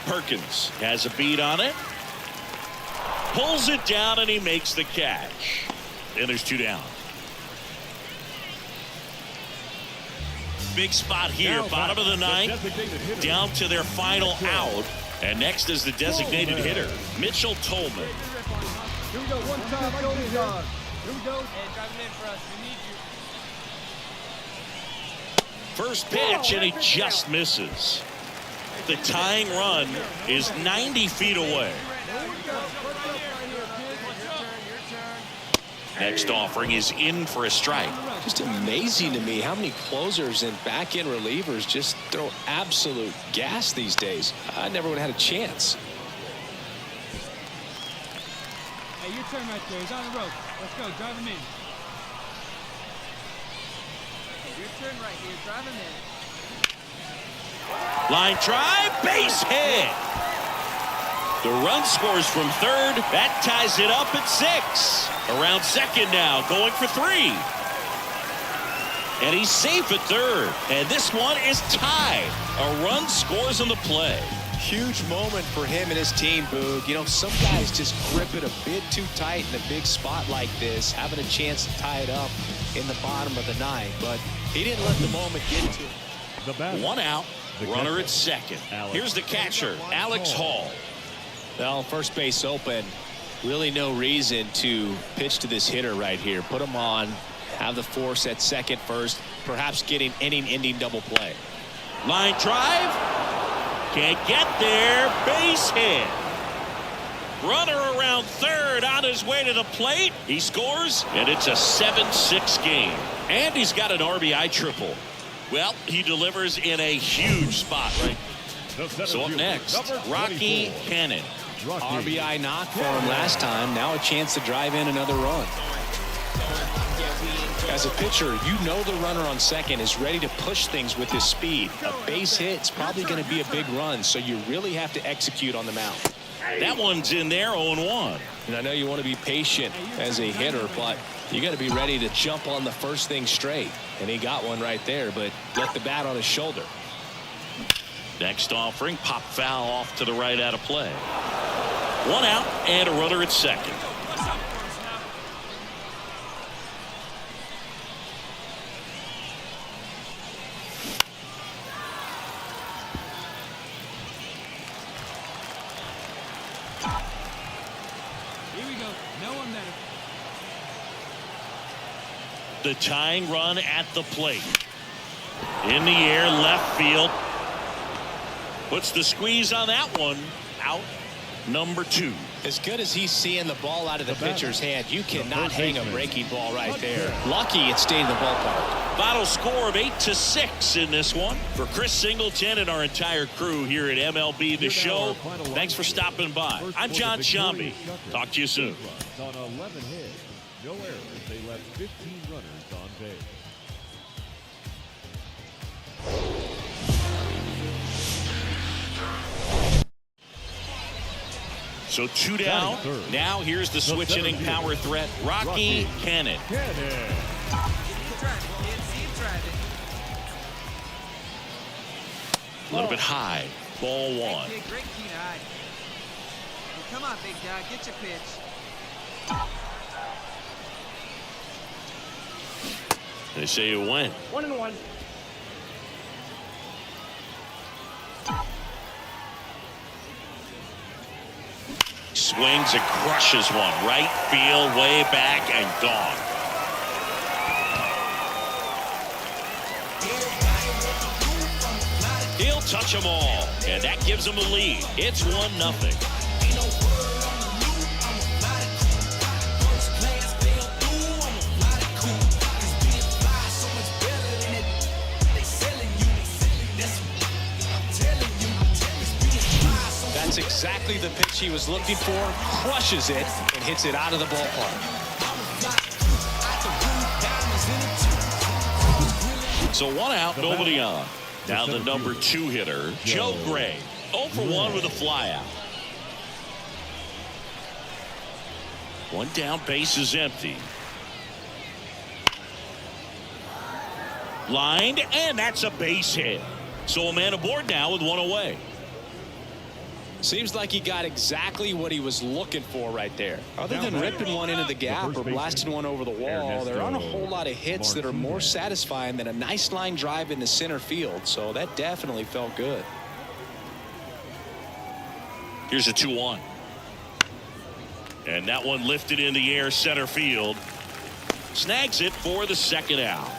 Perkins has a beat on it. Pulls it down, and he makes the catch. And there's 2 down. Big spot here, bottom of the 9th, down to their final out. And next is the designated hitter, Mitchell Tolman. Here we go, 1 time. I go in yard. Here we go. Hey, drive him in for us. We need you. First pitch, and he just misses. The tying run is 90 feet away. Next offering is in for a strike. Just amazing to me how many closers and back-end relievers just throw absolute gas these days. I never would have had a chance. Hey, your turn right there. He's on the rope. Let's go. Drive him in. Hey, your turn right here. Drive him in. Line drive, base hit. The run scores from third. That ties it up at 6. Around second now, going for 3. And he's safe at third. And this one is tied. A run scores on the play. Huge moment for him and his team, Boog. You know, some guys just grip it a bit too tight in a big spot like this, having a chance to tie it up in the bottom of the 9th. But he didn't let the moment get to him. 1 out. Runner at second. Here's the catcher, Alex Hall. Well, first base open. Really no reason to pitch to this hitter right here. Put him on, have the force at second first, perhaps getting inning-ending double play. Line drive. Can't get there. Base hit. Runner around third on his way to the plate. He scores, and it's a 7-6 game. And he's got an RBI triple. Well, he delivers in a huge spot, right? So up next, Rocky Cannon. RBI knock for him last time. Now a chance to drive in another run. As a pitcher, you know the runner on second is ready to push things with his speed. A base hit is probably going to be a big run, so you really have to execute on the mound. That one's in there, 0-1. And I know you want to be patient as a hitter, but you got to be ready to jump on the first thing straight. And he got one right there, but left the bat on his shoulder. Next offering, pop foul off to the right out of play. One out and a runner at second. Here we go. No one better. The tying run at the plate. In the air, left field. Puts the squeeze on that one. Out number 2. As good as he's seeing the ball out of the pitcher's hand, you cannot hang a breaking ball right there. Lucky it stayed in the ballpark. Final score of 8-6 in this one. For Chris Singleton and our entire crew here at MLB The Show, thanks for stopping by. I'm John Shambi. Talk to you soon. On 11 hits, no errors. They left 15 runners on base. So 2 down. Now here's the switch inning power threat, Rocky Cannon. A little bit high. Ball 1. Hey, great keen eye. Well, come on, big guy. Get your pitch. They say it went. 1-1. Swings and crushes one. Right field, way back, and gone. He'll touch them all, and that gives him a lead. It's 1-0. That's exactly the pitch he was looking for. Crushes it and hits it out of the ballpark. So 1 out, nobody on. Now the number 2 hitter, Joe Gray. 0 for 1 with a flyout. 1 down, base is empty. Lined, and that's a base hit. So a man aboard now with 1 away. Seems like he got exactly what he was looking for right there. Other than ripping one into the gap or blasting one over the wall, there aren't a whole lot of hits that are more satisfying than a nice line drive into center field. So that definitely felt good. Here's a 2-1. And that one lifted in the air, center field. Snags it for the second out.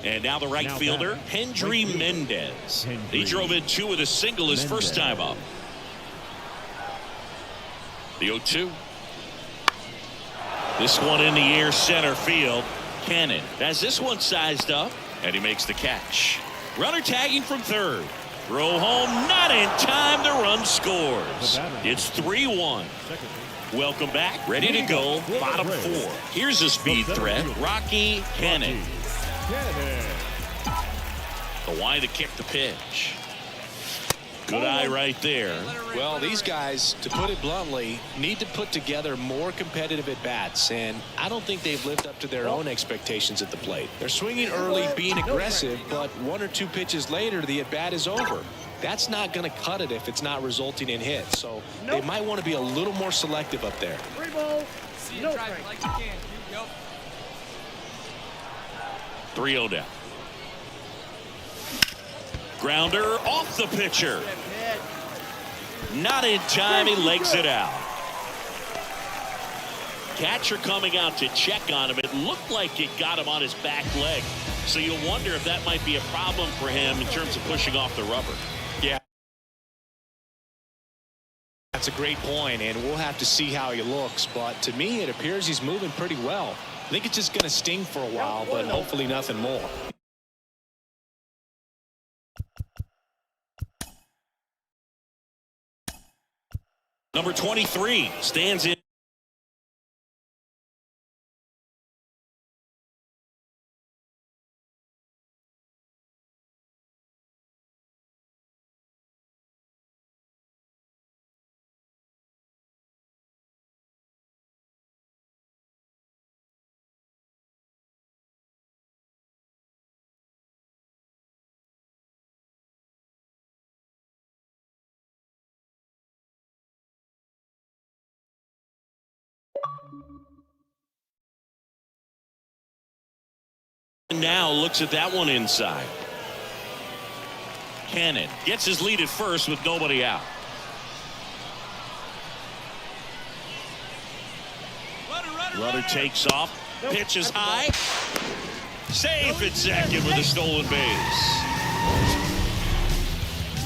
And now the right fielder, Hendry Mendez. He drove in 2 with a single his first time up. The 0-2. This one in the air, center field. Cannon has this one sized up, and he makes the catch. Runner tagging from third. Throw home, not in time. The run scores. It's 3-1. Welcome back. Ready to go. Bottom 4. Here's a speed threat, Rocky Cannon. The why to kick the pitch. Good eye right there. Well, these guys, to put it bluntly, need to put together more competitive at-bats, and I don't think they've lived up to their own expectations at the plate. They're swinging early, being aggressive, but 1 or 2 pitches later, the at-bat is over. That's not going to cut it if it's not resulting in hits, so they might want to be a little more selective up there. 3-0 down. Grounder off the pitcher. Not in time. He legs it out. Catcher coming out to check on him. It looked like it got him on his back leg. So you wonder if that might be a problem for him in terms of pushing off the rubber. Yeah. That's a great point, and we'll have to see how he looks. But to me, it appears he's moving pretty well. I think it's just going to sting for a while, but hopefully nothing more. Number 23 stands in. Now looks at that one inside. Cannon gets his lead at first with nobody out. Runner takes off, pitches high, safe at second with a stolen base.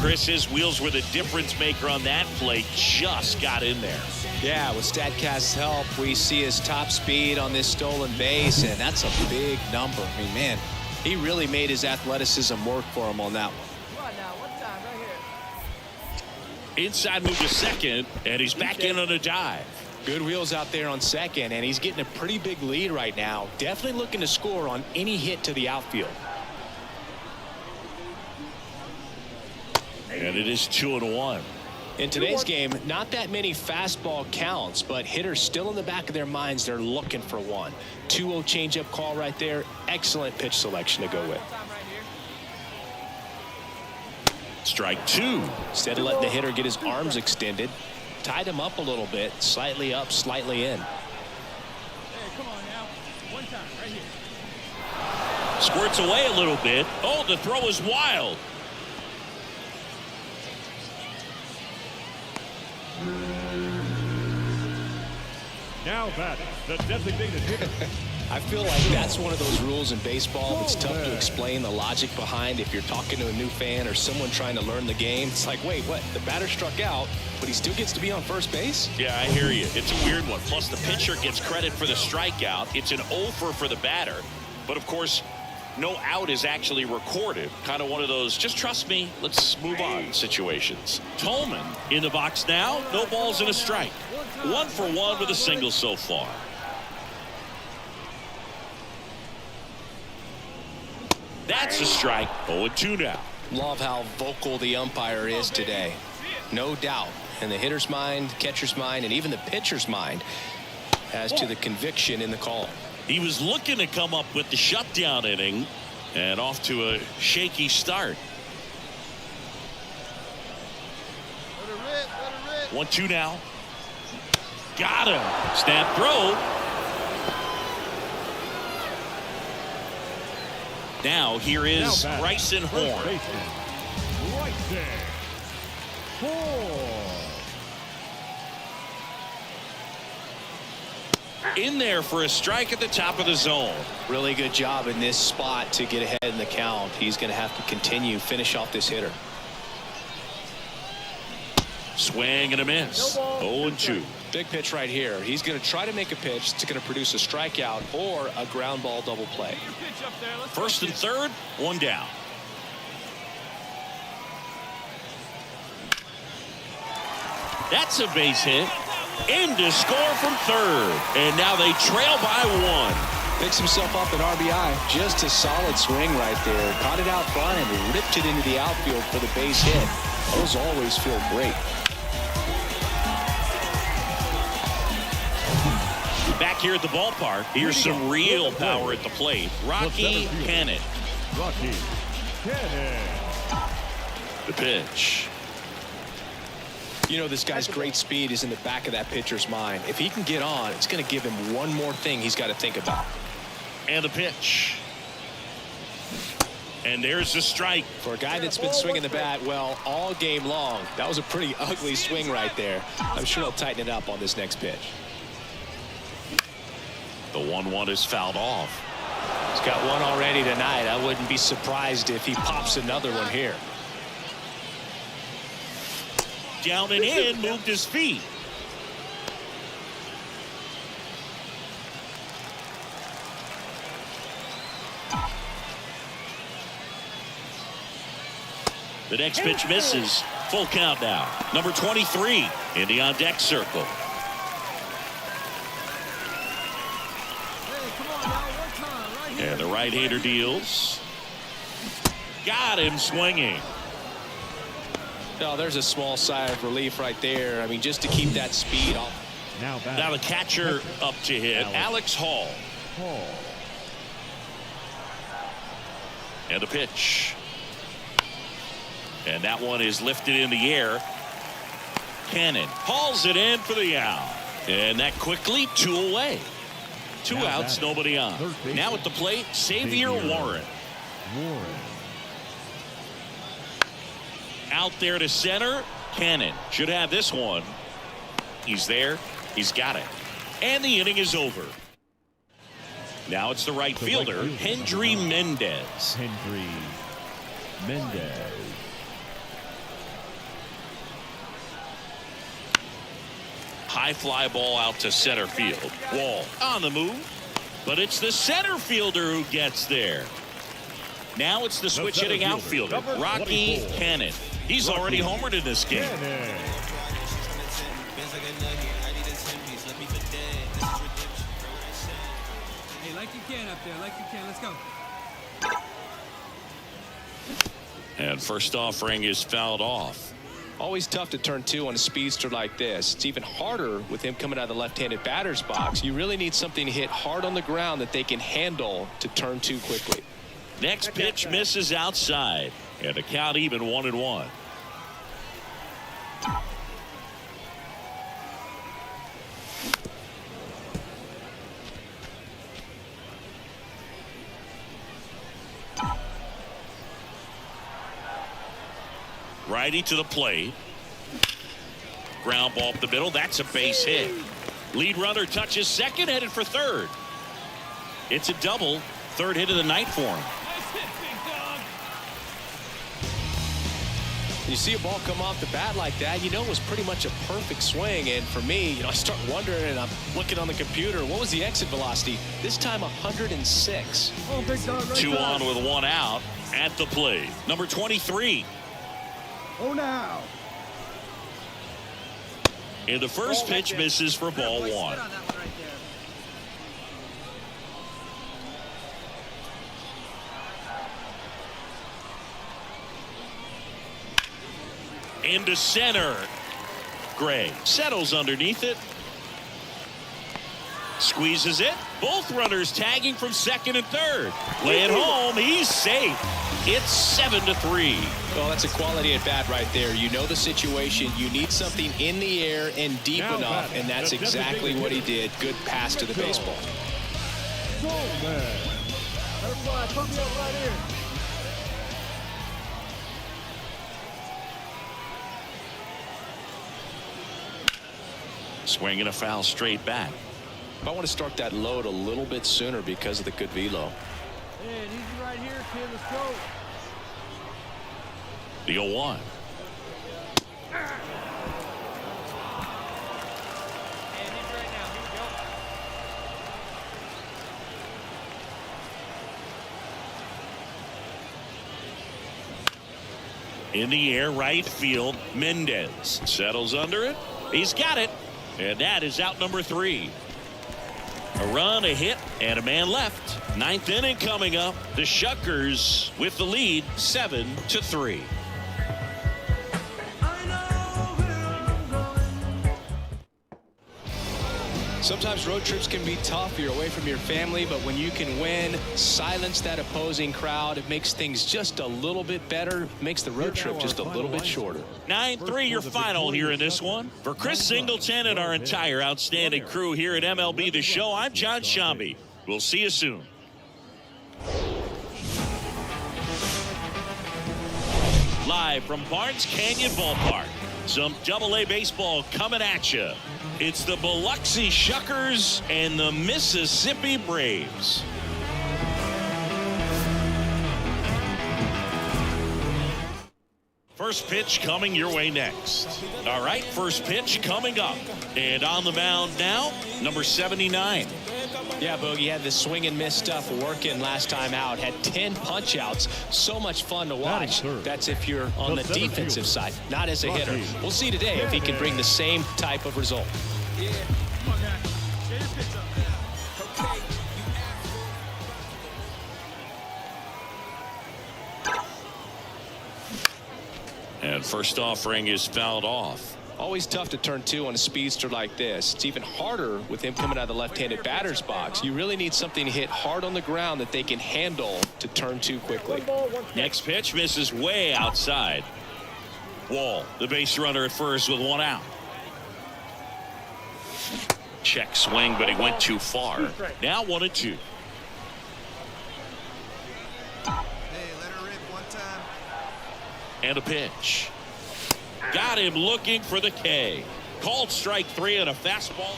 Chris's wheels were the difference maker on that play, just got in there. Yeah, with StatCast's help, we see his top speed on this stolen base, and that's a big number. I mean, man, he really made his athleticism work for him on that one. Inside move to second, and he's back in on a dive. Good wheels out there on second, and he's getting a pretty big lead right now. Definitely looking to score on any hit to the outfield. And it is 2-1. In today's game, not that many fastball counts, but hitters still in the back of their minds, they're looking for one. 2-0 changeup call right there. Excellent pitch selection to go with. Strike two. Instead of letting the hitter get his arms extended, tied him up a little bit, slightly up, slightly in. Hey, come on now. One time, right here. Squirts away a little bit. Oh, the throw is wild. Now batting, the designated hitter. I feel like that's one of those rules in baseball that's tough to explain the logic behind if you're talking to a new fan or someone trying to learn the game. It's like, wait, what? The batter struck out, but he still gets to be on first base? Yeah, I hear you. It's a weird one. Plus, the pitcher gets credit for the strikeout. It's an over for the batter. But, of course, no out is actually recorded. Kind of one of those, just trust me, let's move on situations. Tolman in the box now. No balls and a strike. 1 for 1 with a single so far. That's a strike. 0-2 now. Love how vocal the umpire is today. No doubt. In the hitter's mind, catcher's mind, and even the pitcher's mind as to the conviction in the call. He was looking to come up with the shutdown inning and off to a shaky start. 1-2 now. Got him. Snap throw. Now here is Bryson Horn. Bryson Horn. In there for a strike at the top of the zone. Really good job in this spot to get ahead in the count. He's going to have to continue, finish off this hitter. Swing and a miss. 0-2. Big pitch right here. He's going to try to make a pitch that's going to produce a strikeout or a ground ball double play. First and third, one down. That's a base hit. In to score from third. And now they trail by 1. Picks himself up an RBI. Just a solid swing right there. Caught it out front and ripped it into the outfield for the base hit. Those always feel great. Back here at the ballpark, here's some real power at the plate. Rocky Cannon. Rocky Cannon. The pitch. You know, this guy's great speed is in the back of that pitcher's mind. If he can get on, it's going to give him one more thing he's got to think about. And the pitch. And there's the strike. For a guy that's been swinging the bat, well, all game long, that was a pretty ugly swing right there. I'm sure he'll tighten it up on this next pitch. The 1-1 is fouled off. He's got one already tonight. I wouldn't be surprised if he pops another one here. Down and in, moved his feet. The next pitch misses. Full count now. Number 23 in the on-deck circle. Hey, come on now, one time, right here. And the right-hander deals. Got him swinging. Oh, there's a small sigh of relief right there. I mean, just to keep that speed off. Now the catcher up to hit, Alex Hall. And a pitch. And that one is lifted in the air. Cannon hauls it in for the out. And that quickly 2 away. 2 outs, nobody on. Now at the plate, Xavier Warren. Out there to center. Cannon should have this one. He's there. He's got it. And the inning is over. Now it's the right fielder, Hendry Mendez. High fly ball out to center field. Wall on the move, but it's the center fielder who gets there. Now it's the switch hitting outfielder, Rocky Cannon. He's already homered in this game. Hey, like you can up there, like you can. Let's go. And first offering is fouled off. Always tough to turn 2 on a speedster like this. It's even harder with him coming out of the left-handed batter's box. You really need something to hit hard on the ground that they can handle to turn 2 quickly. Next pitch misses outside. And the count even 1-1. Righty to the plate. Ground ball up the middle. That's a base hit. Lead runner touches second, headed for third. It's a double. Third hit of the night for him. You see a ball come off the bat like that, you know it was pretty much a perfect swing. And for me, I start wondering, and I'm looking on the computer, what was the exit velocity? This time 106. Oh, big dog, right 2 back. on with 1 out at the plate. Number 23. Oh, now. And the first pitch misses for ball 1. On that one right there. Into center. Gray settles underneath it. Squeezes it. Both runners tagging from second and third. Lay it home. He's safe. It's 7-3. Well, that's a quality at bat right there. You know the situation. You need something in the air and deep enough, and that's exactly what he did. Good pass to the baseball. Go, man. Butterfly, put me up right here. Swinging a foul straight back. I want to start that load a little bit sooner because of the good velo. Hey, easy right here, kid. Let's go. The 0-1. In the air, right field, Mendez settles under it. He's got it. And that is out number 3. A run, a hit, and a man left. 9th inning coming up. The Shuckers with the lead, 7-3. Sometimes road trips can be tough. You're away from your family, but when you can win, silence that opposing crowd, it makes things just a little bit better, makes the road trip just a little bit shorter. 9-3 your final here in this one. For Chris Singleton and our entire outstanding crew here at MLB The Show, I'm John Shambi. We'll see you soon. live from Barnes Canyon Ballpark. Some Double-A baseball coming at you. It's the Biloxi Shuckers and the Mississippi Braves. First pitch coming your way next. All right, first pitch coming up. And on the mound now, number 79. Yeah, Bogey had the swing and miss stuff working last time out. Had 10 punch outs. So much fun to watch. That's if you're on the defensive side, not as a hitter. We'll see today if he can bring the same type of result. Yeah. Come on, guys. Get your pitch up. Okay. And first offering is fouled off. Always tough to turn two on a speedster like this. It's even harder with him coming out of the left-handed batter's box. You really need something to hit hard on the ground that they can handle to turn two quickly. Next pitch misses way outside. Wall, the base runner at first with one out. Check swing, but he went too far. Now 1-2. Hey, let her rip one time. And a pitch. Got him looking for the K. Called strike 3 on a fastball.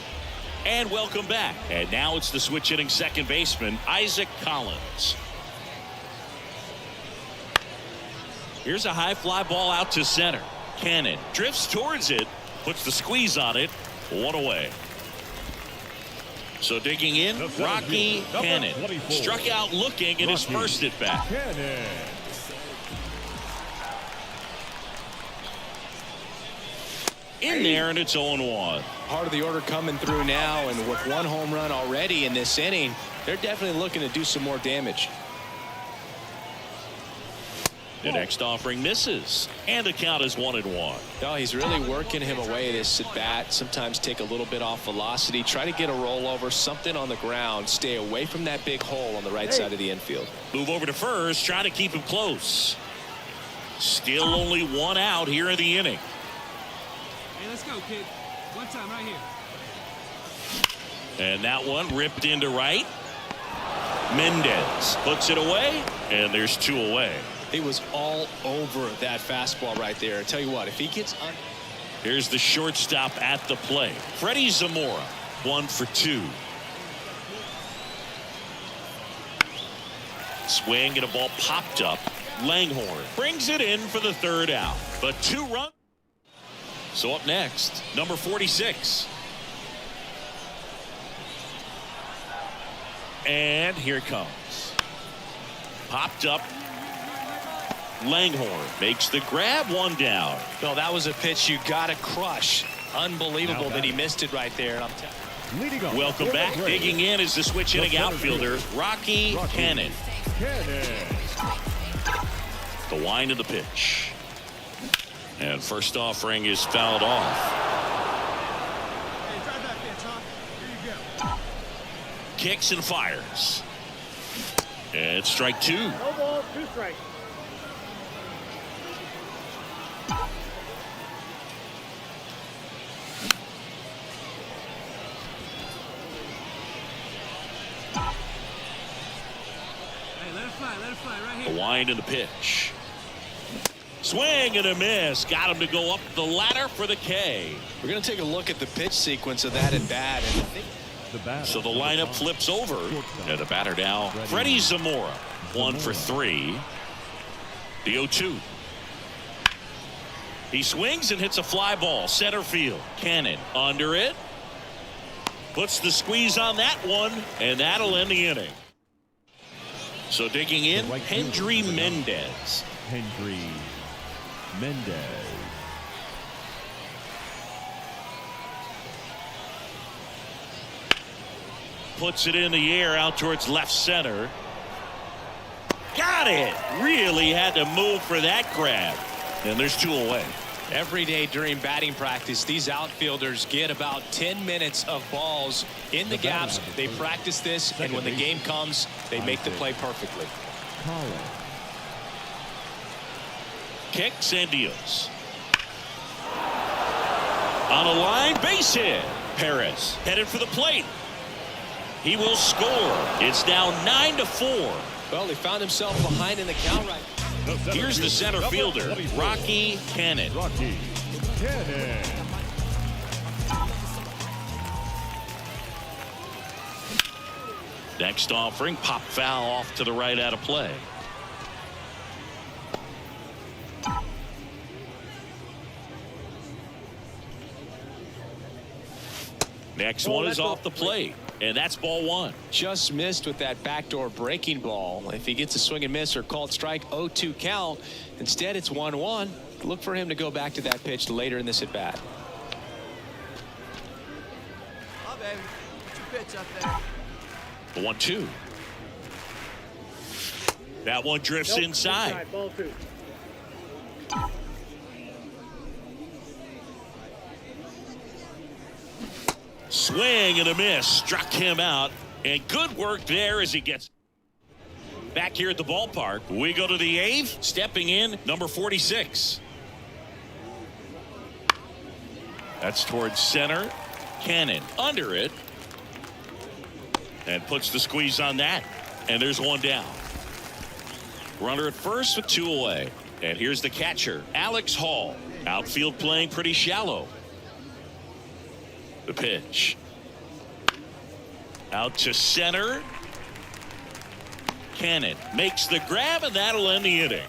And welcome back. And now it's the switch hitting second baseman, Isaac Collins. Here's a high fly ball out to center. Cannon drifts towards it, puts the squeeze on it, one away. So digging in, Rocky Cannon. Struck out looking in his first at bat. In there, and it's 0-1. Part of the order coming through now, and with one home run already in this inning, they're definitely looking to do some more damage. The next offering misses, and the count is 1-1. No, he's really working him away this at bat. Sometimes take a little bit off velocity, try to get a rollover, something on the ground, stay away from that big hole on the right side of the infield. Move over to first, try to keep him close. Still only one out here in the inning. Hey, let's go, kid. One time right here. And that one ripped into right. Mendez puts it away, and there's 2 away. He was all over that fastball right there. I tell you what, if he gets on. Here's the shortstop at the plate. Freddie Zamora, 1 for 2. Swing and a ball popped up. Langhorne brings it in for the third out. But 2 runs. So up next, number 46. And here it comes. Popped up. Langhorne makes the grab, 1 down. No, that was a pitch you got to crush. Unbelievable that he missed it right there. Welcome back. Digging in is the switch hitting outfielder, Rocky Cannon. The wind of the pitch. And first offering is fouled off. Hey, drive that pitch, huh? Here you go. Kicks and fires. And strike 2. No ball, 2 strikes. Hey, let it fly right here. The wind and the pitch. Swing and a miss. Got him to go up the ladder for the K. We're going to take a look at the pitch sequence of that at bat. So the lineup flips over. And the batter now, Freddie Zamora, 1 for 3. The 0-2. He swings and hits a fly ball, center field. Cannon under it. Puts the squeeze on that one, and that'll end the inning. So digging in, Hendry Mendez. Hendry Mendez. Puts it in the air out towards left center. Got it. Really had to move for that grab. And there's 2 away. Every day during batting practice, these outfielders get about 10 minutes of balls in the gaps. They practice this, and when the game comes, they make the play perfectly. Kicks and deals. On a line, base hit. Perez headed for the plate. He will score. It's now 9-4. Well, he found himself behind in the count right. Here's the center fielder, Rocky Cannon. Rocky Cannon. Next offering, pop foul off to the right out of play. Next one is off the plate, and that's ball one. Just missed with that backdoor breaking ball. If he gets a swing and miss or called strike, 0-2 count. Instead, it's 1-1. Look for him to go back to that pitch later in this at bat. Oh, baby. Put your pitch up there. 1-2. That one drifts inside. Ball two. Swing and a miss. Struck him out. And good work there as he gets back here at the ballpark. We go to the eighth. Stepping in, number 46. That's towards center. Cannon under it. And puts the squeeze on that. And there's one down. Runner at first with 2 away. And here's the catcher, Alex Hall. Outfield playing pretty shallow. The pitch. Out to center. Cannon makes the grab, and that'll end the inning.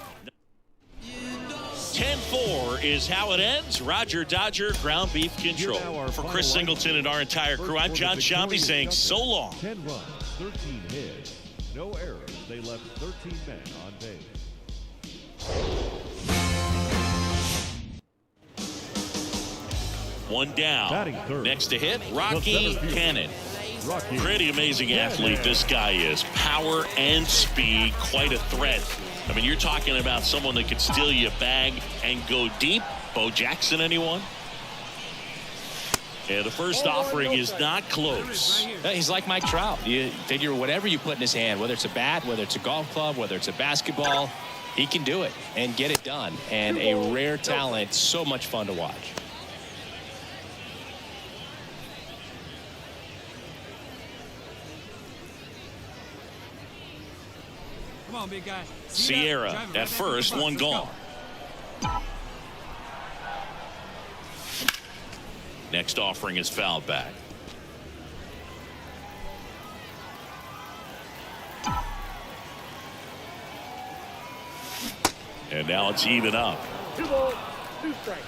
10-4 is how it ends. Roger Dodger, ground beef control. For Chris Singleton and our entire crew, I'm John Shambi saying so long. 10 runs, 13 hits, no errors. They left 13 men on base. One down. Batting third. Next to hit, Rocky Cannon. Rocky Pretty amazing athlete this guy is. Power and speed, quite a threat. I mean, you're talking about someone that could steal you a bag and go deep. Bo Jackson, anyone? Yeah, the first offering is not close. He's like Mike Trout. You figure whatever you put in his hand, whether it's a bat, whether it's a golf club, whether it's a basketball, he can do it and get it done. And a rare talent, so much fun to watch. Come on, big guy. Sierra at first, one gone. Next offering is fouled back. And now it's even up. 2 balls, 2 strikes.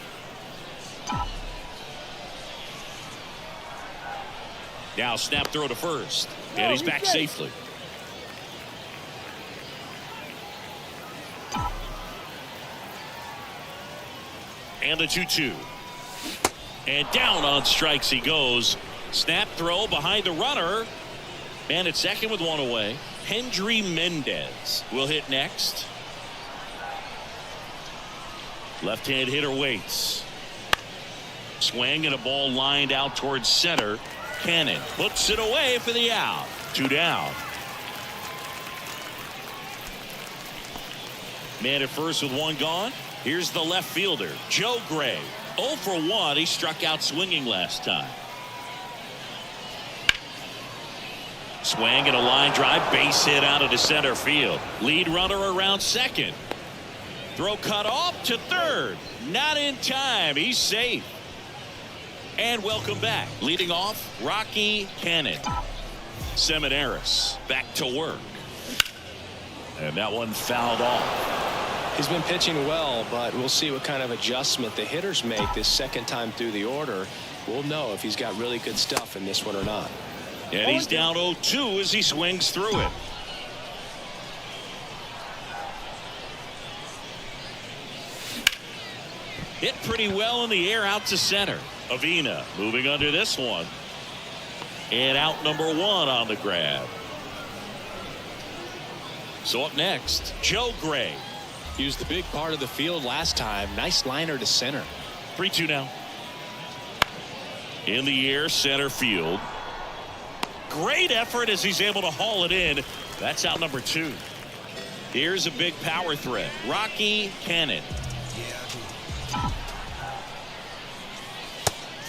Now snap throw to first. And he's back safely. And the 2-2. And down on strikes he goes. Snap throw behind the runner. Man at second with 1 away. Hendry Mendez will hit next. Left-hand hitter waits. Swing and a ball lined out towards center. Cannon puts it away for the out. 2 down. Man at first with 1 gone. Here's the left fielder, Joe Gray. 0 for 1. He struck out swinging last time. Swing and a line drive, base hit out of the center field. Lead runner around second. Throw cut off to third. Not in time. He's safe. And welcome back. Leading off, Rocky Cannon. Seminaris back to work. And that one fouled off. He's been pitching well, but we'll see what kind of adjustment the hitters make this second time through the order. We'll know if he's got really good stuff in this one or not. And he's down 0-2 as he swings through it. Hit pretty well in the air out to center. Avina moving under this one. And out number 1 on the grab. So up next, Joe Gray. Used the big part of the field last time. Nice liner to center. 3-2 now. In the air, center field. Great effort as he's able to haul it in. That's out number 2. Here's a big power threat. Rocky Cannon.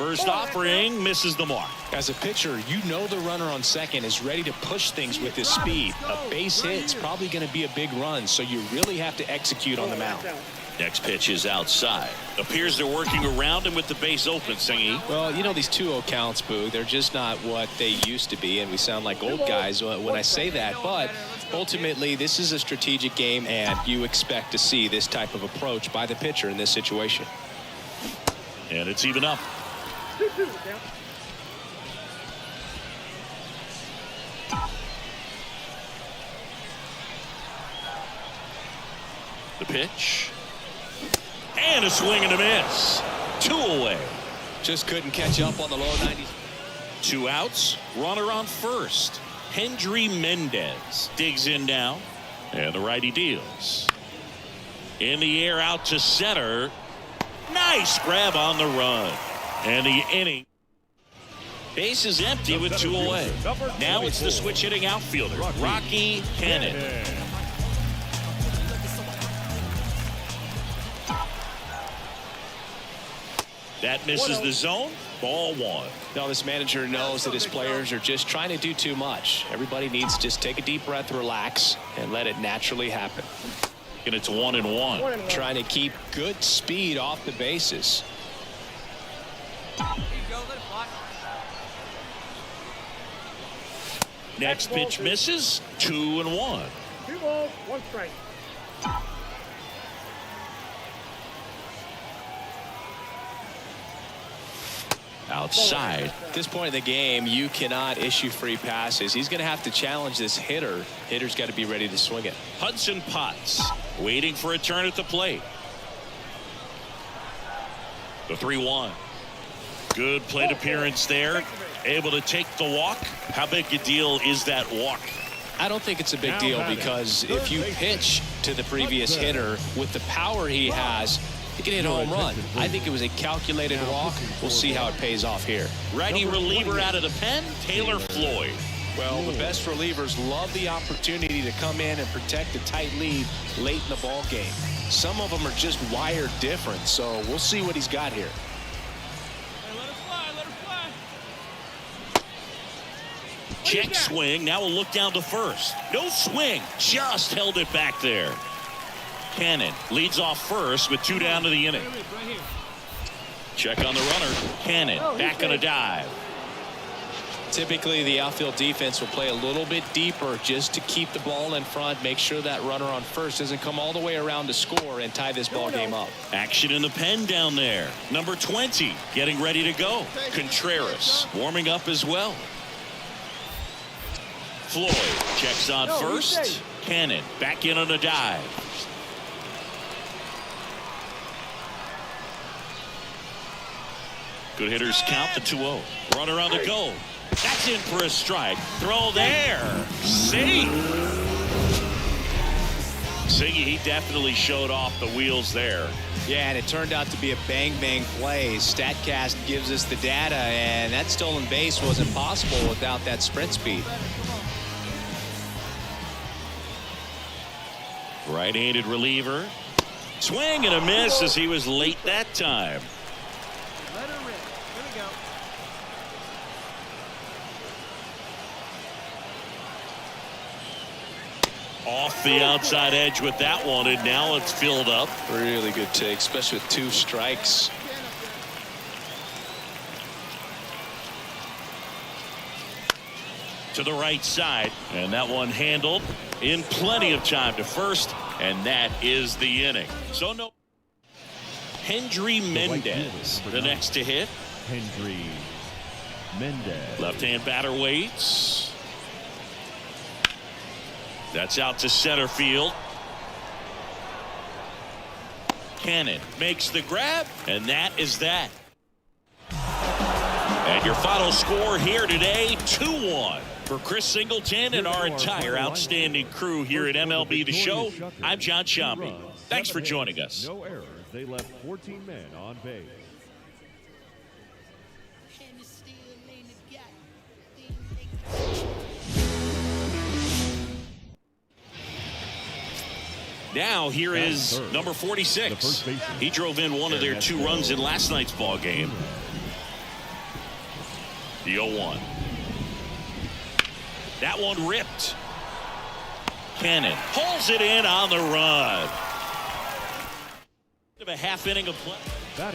First offering misses the mark. As a pitcher, you know the runner on second is ready to push things with his speed. A base hit's probably going to be a big run, so you really have to execute on the mound. Next pitch is outside. Appears they're working around him with the base open, Singy. Well, you know, these 2-0 counts, Boo, they're just not what they used to be, and we sound like old guys when I say that. But ultimately, this is a strategic game, and you expect to see this type of approach by the pitcher in this situation. And it's even up. The pitch. And a swing and a miss. 2 away. Just couldn't catch up on the low 90s. 2 outs. Runner on first. Hendry Mendez digs in now. And the righty deals. In the air out to center. Nice grab on the run. And the inning. Base is empty with 2 away. Now it's the switch hitting outfielder, Rocky Cannon. That misses the zone. Ball 1. Now this manager knows that his players are just trying to do too much. Everybody needs to just take a deep breath, relax, and let it naturally happen. And it's 1-1. Trying to keep good speed off the bases. Next pitch misses. 2-1. 2 balls, 1 strike. Outside. At this point in the game, you cannot issue free passes. He's going to have to challenge this hitter. Hitter's got to be ready to swing it. Hudson Potts waiting for a turn at the plate. The 3-1. Good plate appearance there. Able to take the walk. How big a deal is that walk? I don't think it's a big deal because if you pitch to the previous hitter with the power he has, he can hit a home run. I think it was a calculated walk. We'll see how it pays off here. Righty reliever out of the pen, Taylor Floyd. Well, the best relievers love the opportunity to come in and protect a tight lead late in the ball game. Some of them are just wired different, so we'll see what he's got here. Check swing. Now we'll look down to first. No swing. Just held it back there. Cannon leads off first with 2 down to the inning. Check on the runner. Cannon back on a dive. Typically, the outfield defense will play a little bit deeper just to keep the ball in front, make sure that runner on first doesn't come all the way around to score and tie this ball game up. Action in the pen down there. Number 20 getting ready to go. Contreras warming up as well. Floyd checks on first. Cannon back in on a dive. Good hitters count the 2-0. Runner on the go. That's in for a strike. Throw there. Safe. Siggy, he definitely showed off the wheels there. Yeah, and it turned out to be a bang-bang play. StatCast gives us the data, and that stolen base wasn't possible without that sprint speed. Right-handed reliever. Swing and a miss as he was late that time. Let her rip. Here we go. Off the outside edge with that one, and now it's filled up. Really good take, especially with 2 strikes. To the right side, and that one handled in plenty of time to first, and that is the inning. So no. Hendry Mendez, the next to hit. Hendry Mendez. Left-hand batter waits. That's out to center field. Cannon makes the grab, and that is that. And your final score here today, 2-1. For Chris Singleton and our entire outstanding crew here at MLB The Show, I'm John Shambi. Thanks for joining us. No errors. They left 14 men on base. Now here is number 46. He drove in one of their 2 runs in last night's ball game. The 0-1. That one ripped. Cannon pulls it in on the run. A half inning of play.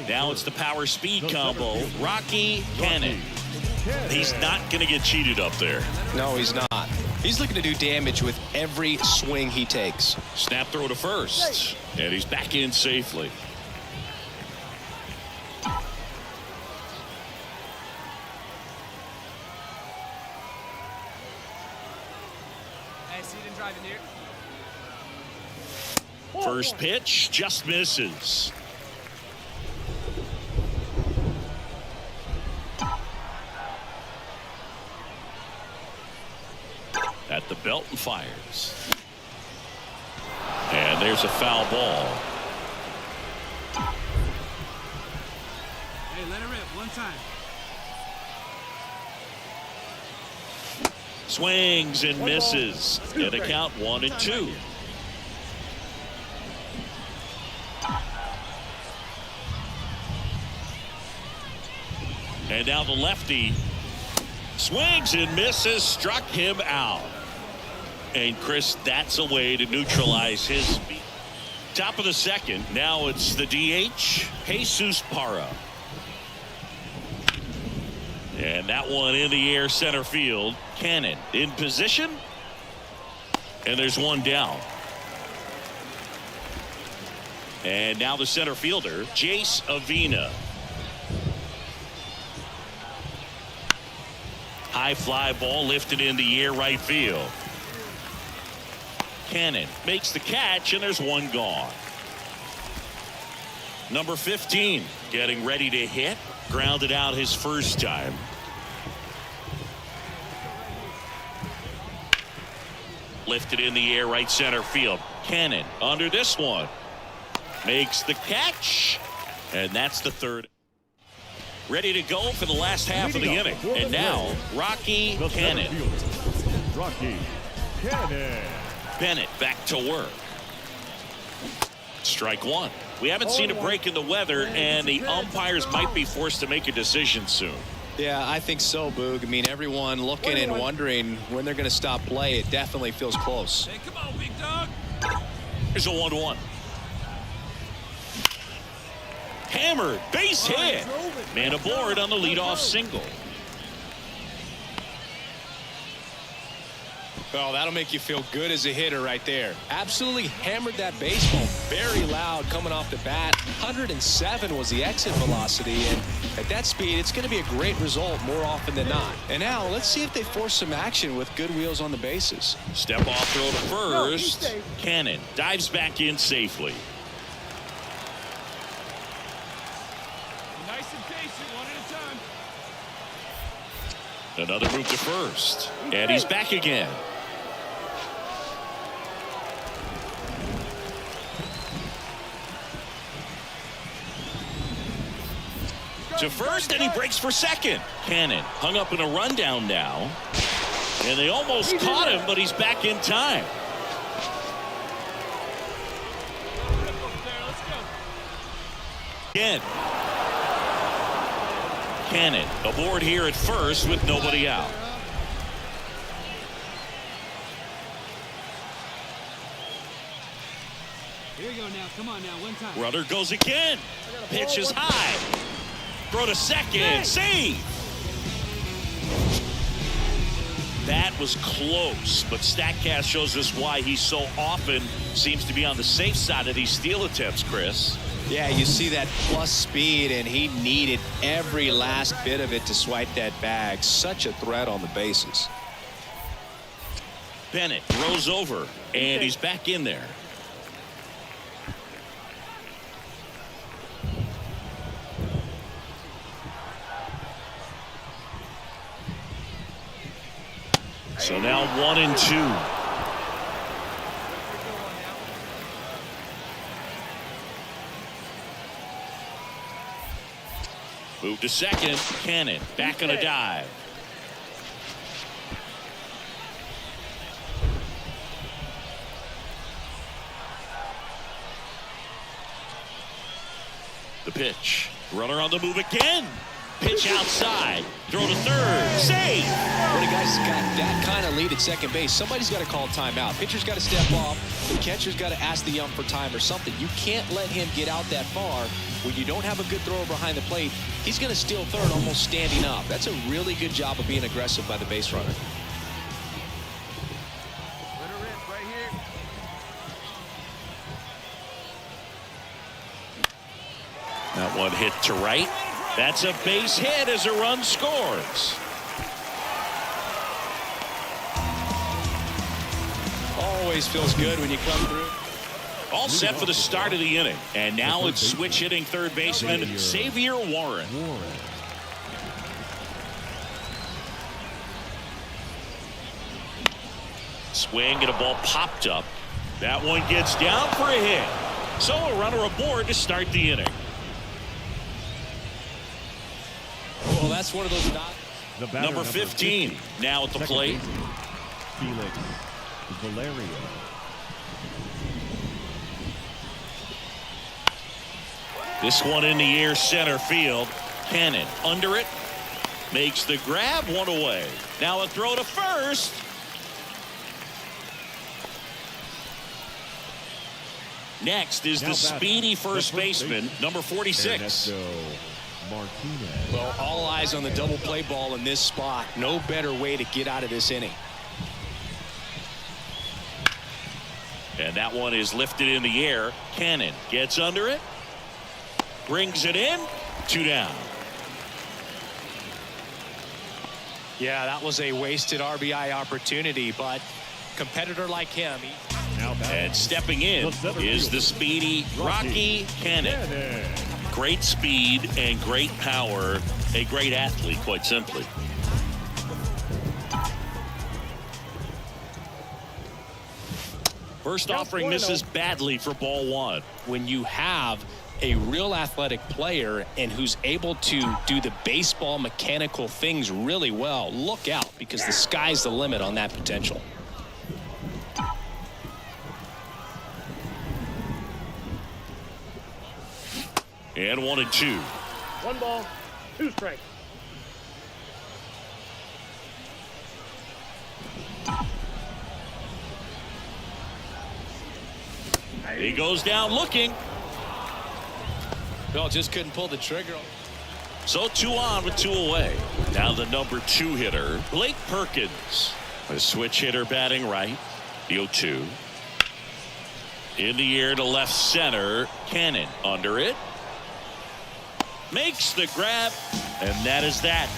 Now it's the power speed combo. Rocky Cannon. He's not going to get cheated up there. No, he's not. He's looking to do damage with every swing he takes. Snap throw to first. And he's back in safely. Hey, see, you didn't drive in here. First pitch just misses. At the belt and fires. And there's a foul ball. Hey, let it rip one time. Swings and misses. And a count 1-2. And now the lefty swings and misses, struck him out. And Chris, that's a way to neutralize his speed. Top of the second. Now it's the DH, Jesus Parra. And that one in the air center field. Cannon in position. And there's one down. And now the center fielder, Jace Avina. High fly ball lifted in the air right field. Cannon makes the catch, and there's one gone. Number 15 getting ready to hit. Grounded out his first time. Lifted in the air right center field. Cannon under this one. Makes the catch, and that's the third. Ready to go for the last half of the inning. And now, Rocky Cannon. Rocky Cannon. Bennett back to work. Strike one. We haven't seen a break in the weather, and the umpires might be forced to make a decision soon. Yeah, I think so, Boog. I mean, everyone looking and wondering when they're going to stop play. It definitely feels close. Hey, come on, big dog. Here's a 1-1. Hammered, base hit. Man aboard on the leadoff single. Oh, that'll make you feel good as a hitter right there. Absolutely hammered that baseball. Very loud coming off the bat. 107 was the exit velocity, and at that speed, it's going to be a great result more often than not. And now, let's see if they force some action with good wheels on the bases. Step off throw to first. Cannon dives back in safely. Nice and patient, one at a time. Another move to first. And he's back again. To first, and he breaks for second. Cannon hung up in a rundown now. And they almost caught him, but he's back in time. Again. Cannon aboard here at first with nobody out. Here you go now. Come on now, one time. Runner goes again. Pitch is high. Throw to second. Save. That was close, but StatCast shows us why he so often seems to be on the safe side of these steal attempts, Chris. Yeah, you see that plus speed, and he needed every last bit of it to swipe that bag. Such a threat on the bases. Bennett throws over, and he's back in there. So now 1-2. Move to second. Cannon back on a dive. The pitch. Runner on the move again. Pitch outside. Throw to third. Save. When a guy's got that kind of lead at second base, somebody's got to call timeout. Pitcher's got to step off. The catcher's got to ask the ump for time or something. You can't let him get out that far when you don't have a good thrower behind the plate. He's going to steal third almost standing up. That's a really good job of being aggressive by the base runner. That one hit to right. That's a base hit as a run scores. Always feels good when you come through. All set for the start of the inning. And now it's switch hitting third baseman Xavier Warren. Swing and a ball popped up. That one gets down for a hit. So a runner aboard to start the inning. Well, that's one of those Number 15 now at the plate. Felix Valerio. This one in the air center field. Cannon under it. Makes the grab, one away. Now a throw to first. Next is the speedy first baseman, number 46. Martinez. Well, all eyes on the double play ball in this spot. No better way to get out of this inning. And that one is lifted in the air. Cannon gets under it. Brings it in. 2 down. Yeah, that was a wasted RBI opportunity, but competitor like him. And stepping in is the speedy Rocky Cannon. Great speed and great power. A great athlete, quite simply. First offering misses badly for ball one. When you have a real athletic player and who's able to do the baseball mechanical things really well, look out, because the sky's the limit on that potential. And 1-2. 1 ball, 2 strikes. He goes down looking. No, just couldn't pull the trigger. So 2 on with 2 away. Now the number 2 hitter, Blake Perkins. A switch hitter batting right. The 0-2. In the air to left center. Cannon under it. Makes the grab, and that is that.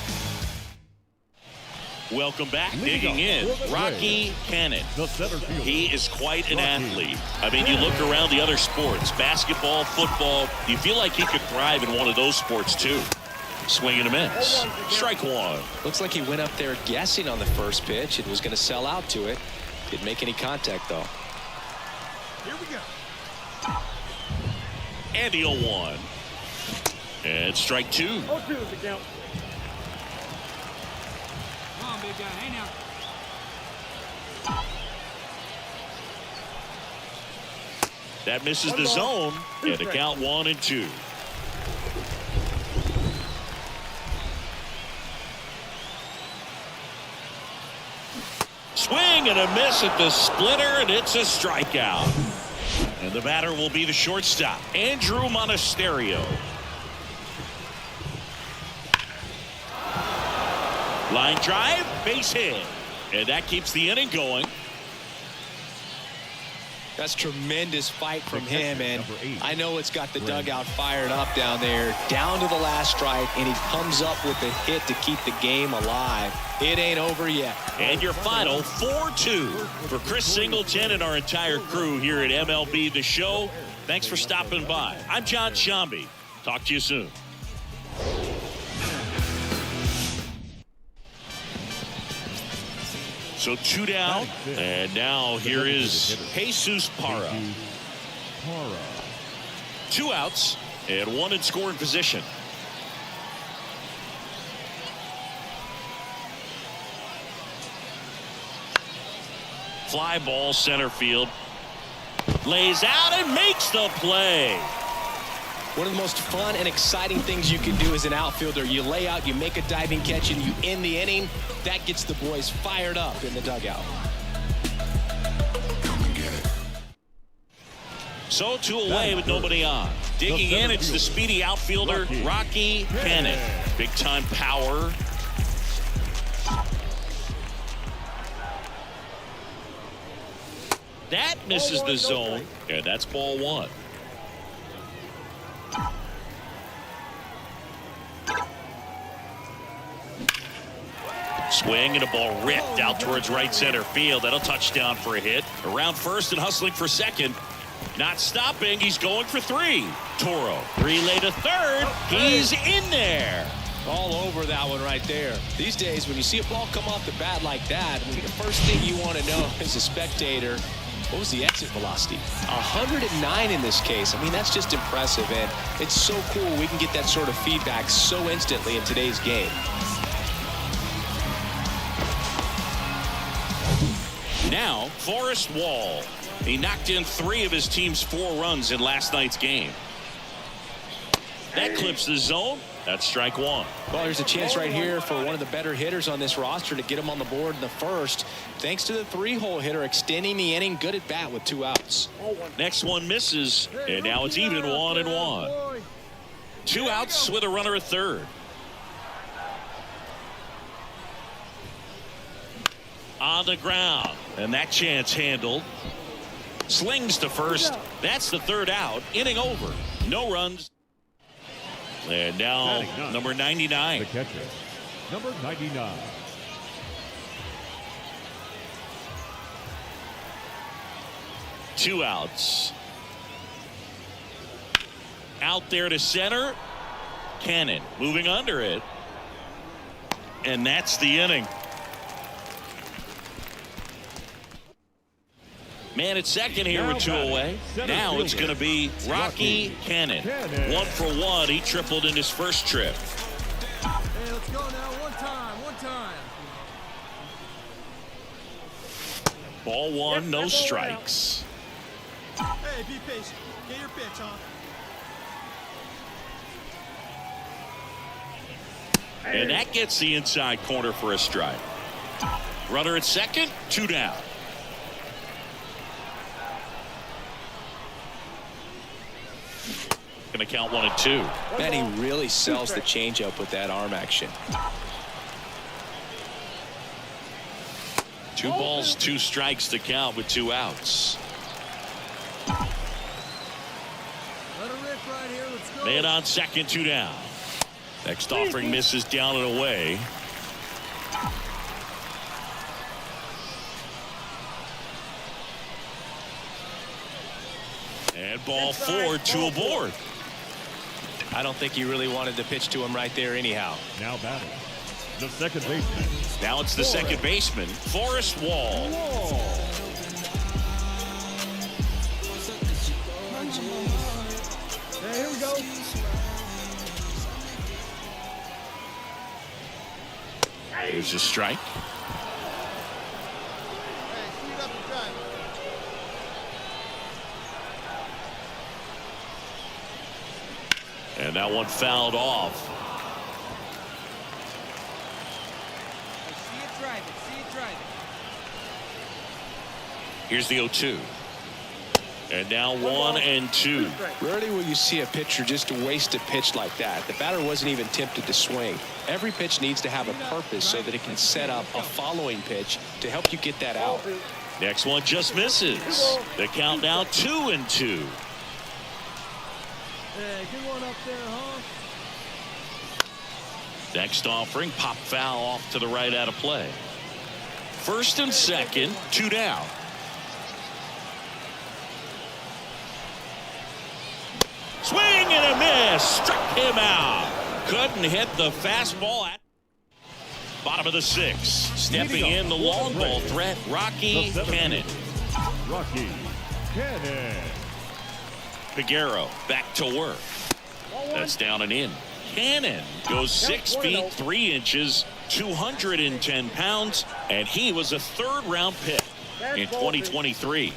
Welcome back. Digging in, Rocky Cannon. He is quite an athlete. I mean, you look around the other sports, basketball, football, you feel like he could thrive in one of those sports too. Swing and a miss. Strike one. Looks like he went up there guessing on the first pitch and was going to sell out to it. Didn't make any contact though. Here we go. And the 0-1. And strike 2. 0-2 is the count. Come on, big guy. Hey now. That misses the zone. And the count 1-2. Swing and a miss at the splitter, and it's a strikeout. And the batter will be the shortstop, Andrew Monasterio. Line drive, base hit. And that keeps the inning going. That's tremendous fight from him, and I know it's got the dugout fired up down there, down to the last strike, and he comes up with the hit to keep the game alive. It ain't over yet. And your final 4-2 for Chris Singleton and our entire crew here at MLB The Show. Thanks for stopping by. I'm John Shambi. Talk to you soon. So 2 down, and now here is Jesus Parra. 2 outs and 1 in scoring position. Fly ball center field. Lays out and makes the play. One of the most fun and exciting things you can do as an outfielder. You lay out, you make a diving catch, and you end the inning. That gets the boys fired up in the dugout. So 2 away with nobody on. Digging in, it's the speedy outfielder, Rocky Cannon. Big-time power. That misses the zone, and that's ball 1. Swing and a ball ripped out towards right center field. That'll touchdown for a hit. Around first and hustling for second. Not stopping. He's going for 3. Toro. Relay to third. He's in there. All over that one right there. These days, when you see a ball come off the bat like that, the first thing you want to know as a spectator, what was the exit velocity? 109 in this case. I mean, that's just impressive, and it's so cool we can get that sort of feedback so instantly in today's game. Now, Forrest Wall. He knocked in 3 of his team's 4 runs in last night's game. That clips the zone. That's strike 1. Well, there's a chance right here for one of the better hitters on this roster to get him on the board in the first. Thanks to the 3-hole hitter extending the inning. Good at bat with 2 outs. Next one misses, and now it's even 1-1. 2 outs with a runner at third. On the ground, and that chance handled. Slings to first. That's the 3rd out. Inning over. No runs. And now number 99. The catcher, number 99. Two outs. Out there to center. Cannon moving under it. And that's the inning. Man at second here with 2 away. Now it's going to be Rocky Cannon. 1 for 1. He tripled in his first trip. Hey, let's go now. One time. Ball 1, no strikes. Hey, be patient. Get your pitch, huh? And that gets the inside corner for a strike. Runner at second, 2 down. Going to count 1 and 2. Man, he really sells the changeup with that arm action. 2 balls, 2 strikes to count with 2 outs. Man on second, 2 down. Next offering misses down and away. And ball 4, 2 aboard. I don't think he really wanted to pitch to him right there anyhow. Now batting, the second baseman. Now it's the second baseman, Forrest Wall. Hey, here we go. Here's a strike. And that one fouled off. See it drive it. Here's the 0-2. And now 1 and 2. Rarely will you see a pitcher just waste a pitch like that. The batter wasn't even tempted to swing. Every pitch needs to have a purpose so that it can set up a following pitch to help you get that out. Next one just misses. The count now 2 and 2. Hey, good one up there, huh? Next offering, pop foul off to the right out of play. First and second, 2 down. Swing and a miss. Struck him out. Couldn't hit the fastball at bottom of the 6th. Stepping in the long ball threat, Rocky Cannon. Rocky Cannon. Figueroa back to work. That's down and in. Cannon goes 6 feet 3 inches, 210 pounds, and he was a 3rd-round pick in 2023.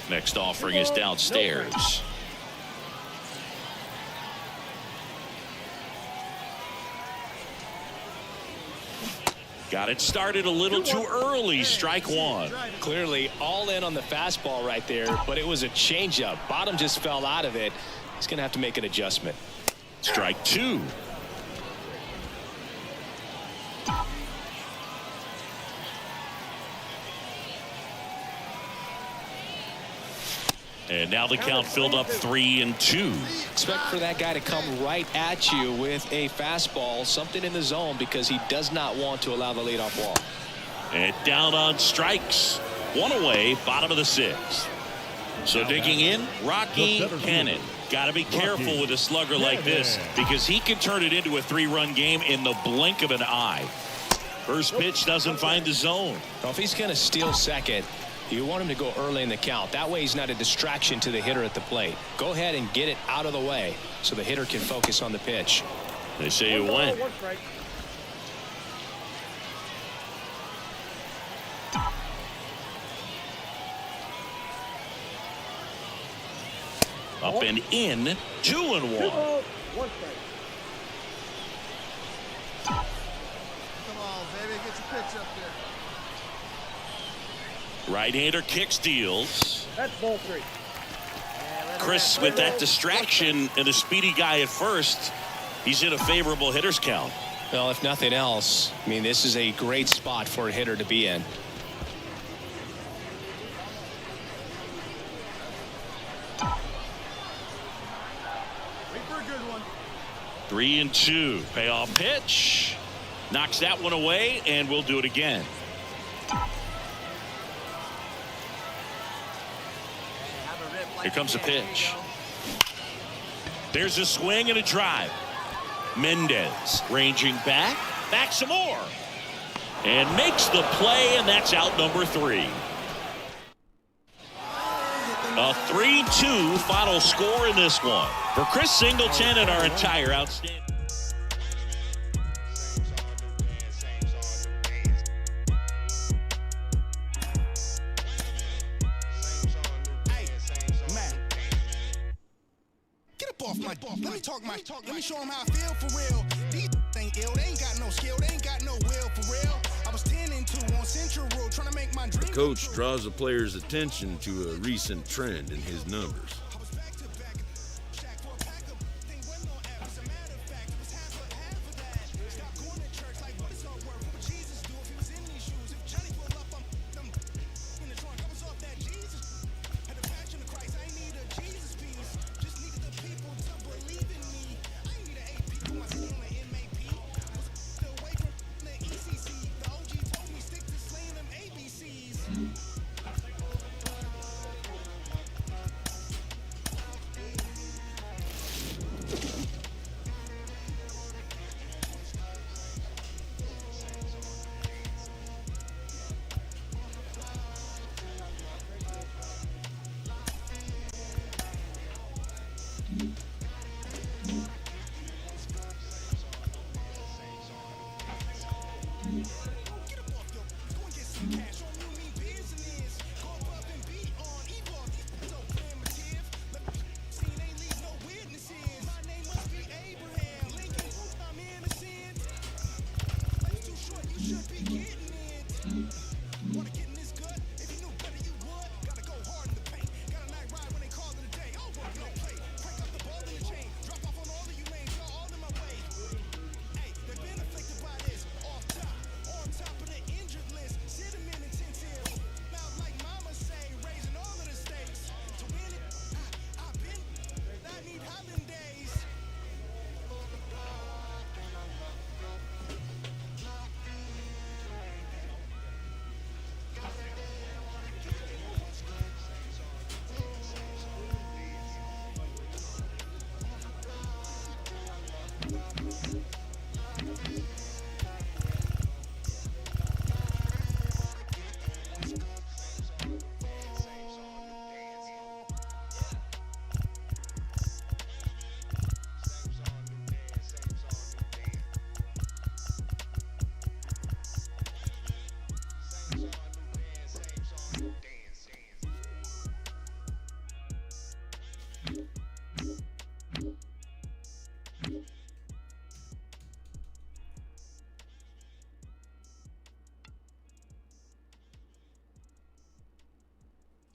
Next offering is downstairs. Got it started a little too early. Strike one. Clearly all in on the fastball right there, but it was a changeup. Bottom just fell out of it. He's going to have to make an adjustment. Strike two. And now the count filled up 3-2. Expect for that guy to come right at you with a fastball, something in the zone, because he does not want to allow the leadoff walk. And down on strikes. One away, bottom of the sixth. So digging in, Rocky Cannon. Got to be careful with a slugger like this because he can turn it into a 3-run game in the blink of an eye. First pitch doesn't find the zone. Well, if he's going to steal second, you want him to go early in the count. That way he's not a distraction to the hitter at the plate. Go ahead and get it out of the way so the hitter can focus on the pitch. They say it went. Up and in, 2-1. Come on, baby, get your pitch up there. Right-hander kick steals. That's ball 3. Chris with that distraction and a speedy guy at first. He's in a favorable hitter's count. Well, if nothing else, I mean, this is a great spot for a hitter to be in. Wait for a good one. 3-2. Payoff pitch. Knocks that one away, and we'll do it again. Here comes the pitch. There's a swing and a drive. Mendez ranging back some more. And makes the play, and that's out number 3. A 3-2 final score in this one. For Chris Singleton and our entire outstanding. Let me show them how I feel for real. These ain't ill, they ain't got no skill, they ain't got no will for real. I was 10-2 on Central Road trying to make my dream. The coach draws the player's attention to a recent trend in his numbers.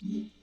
you.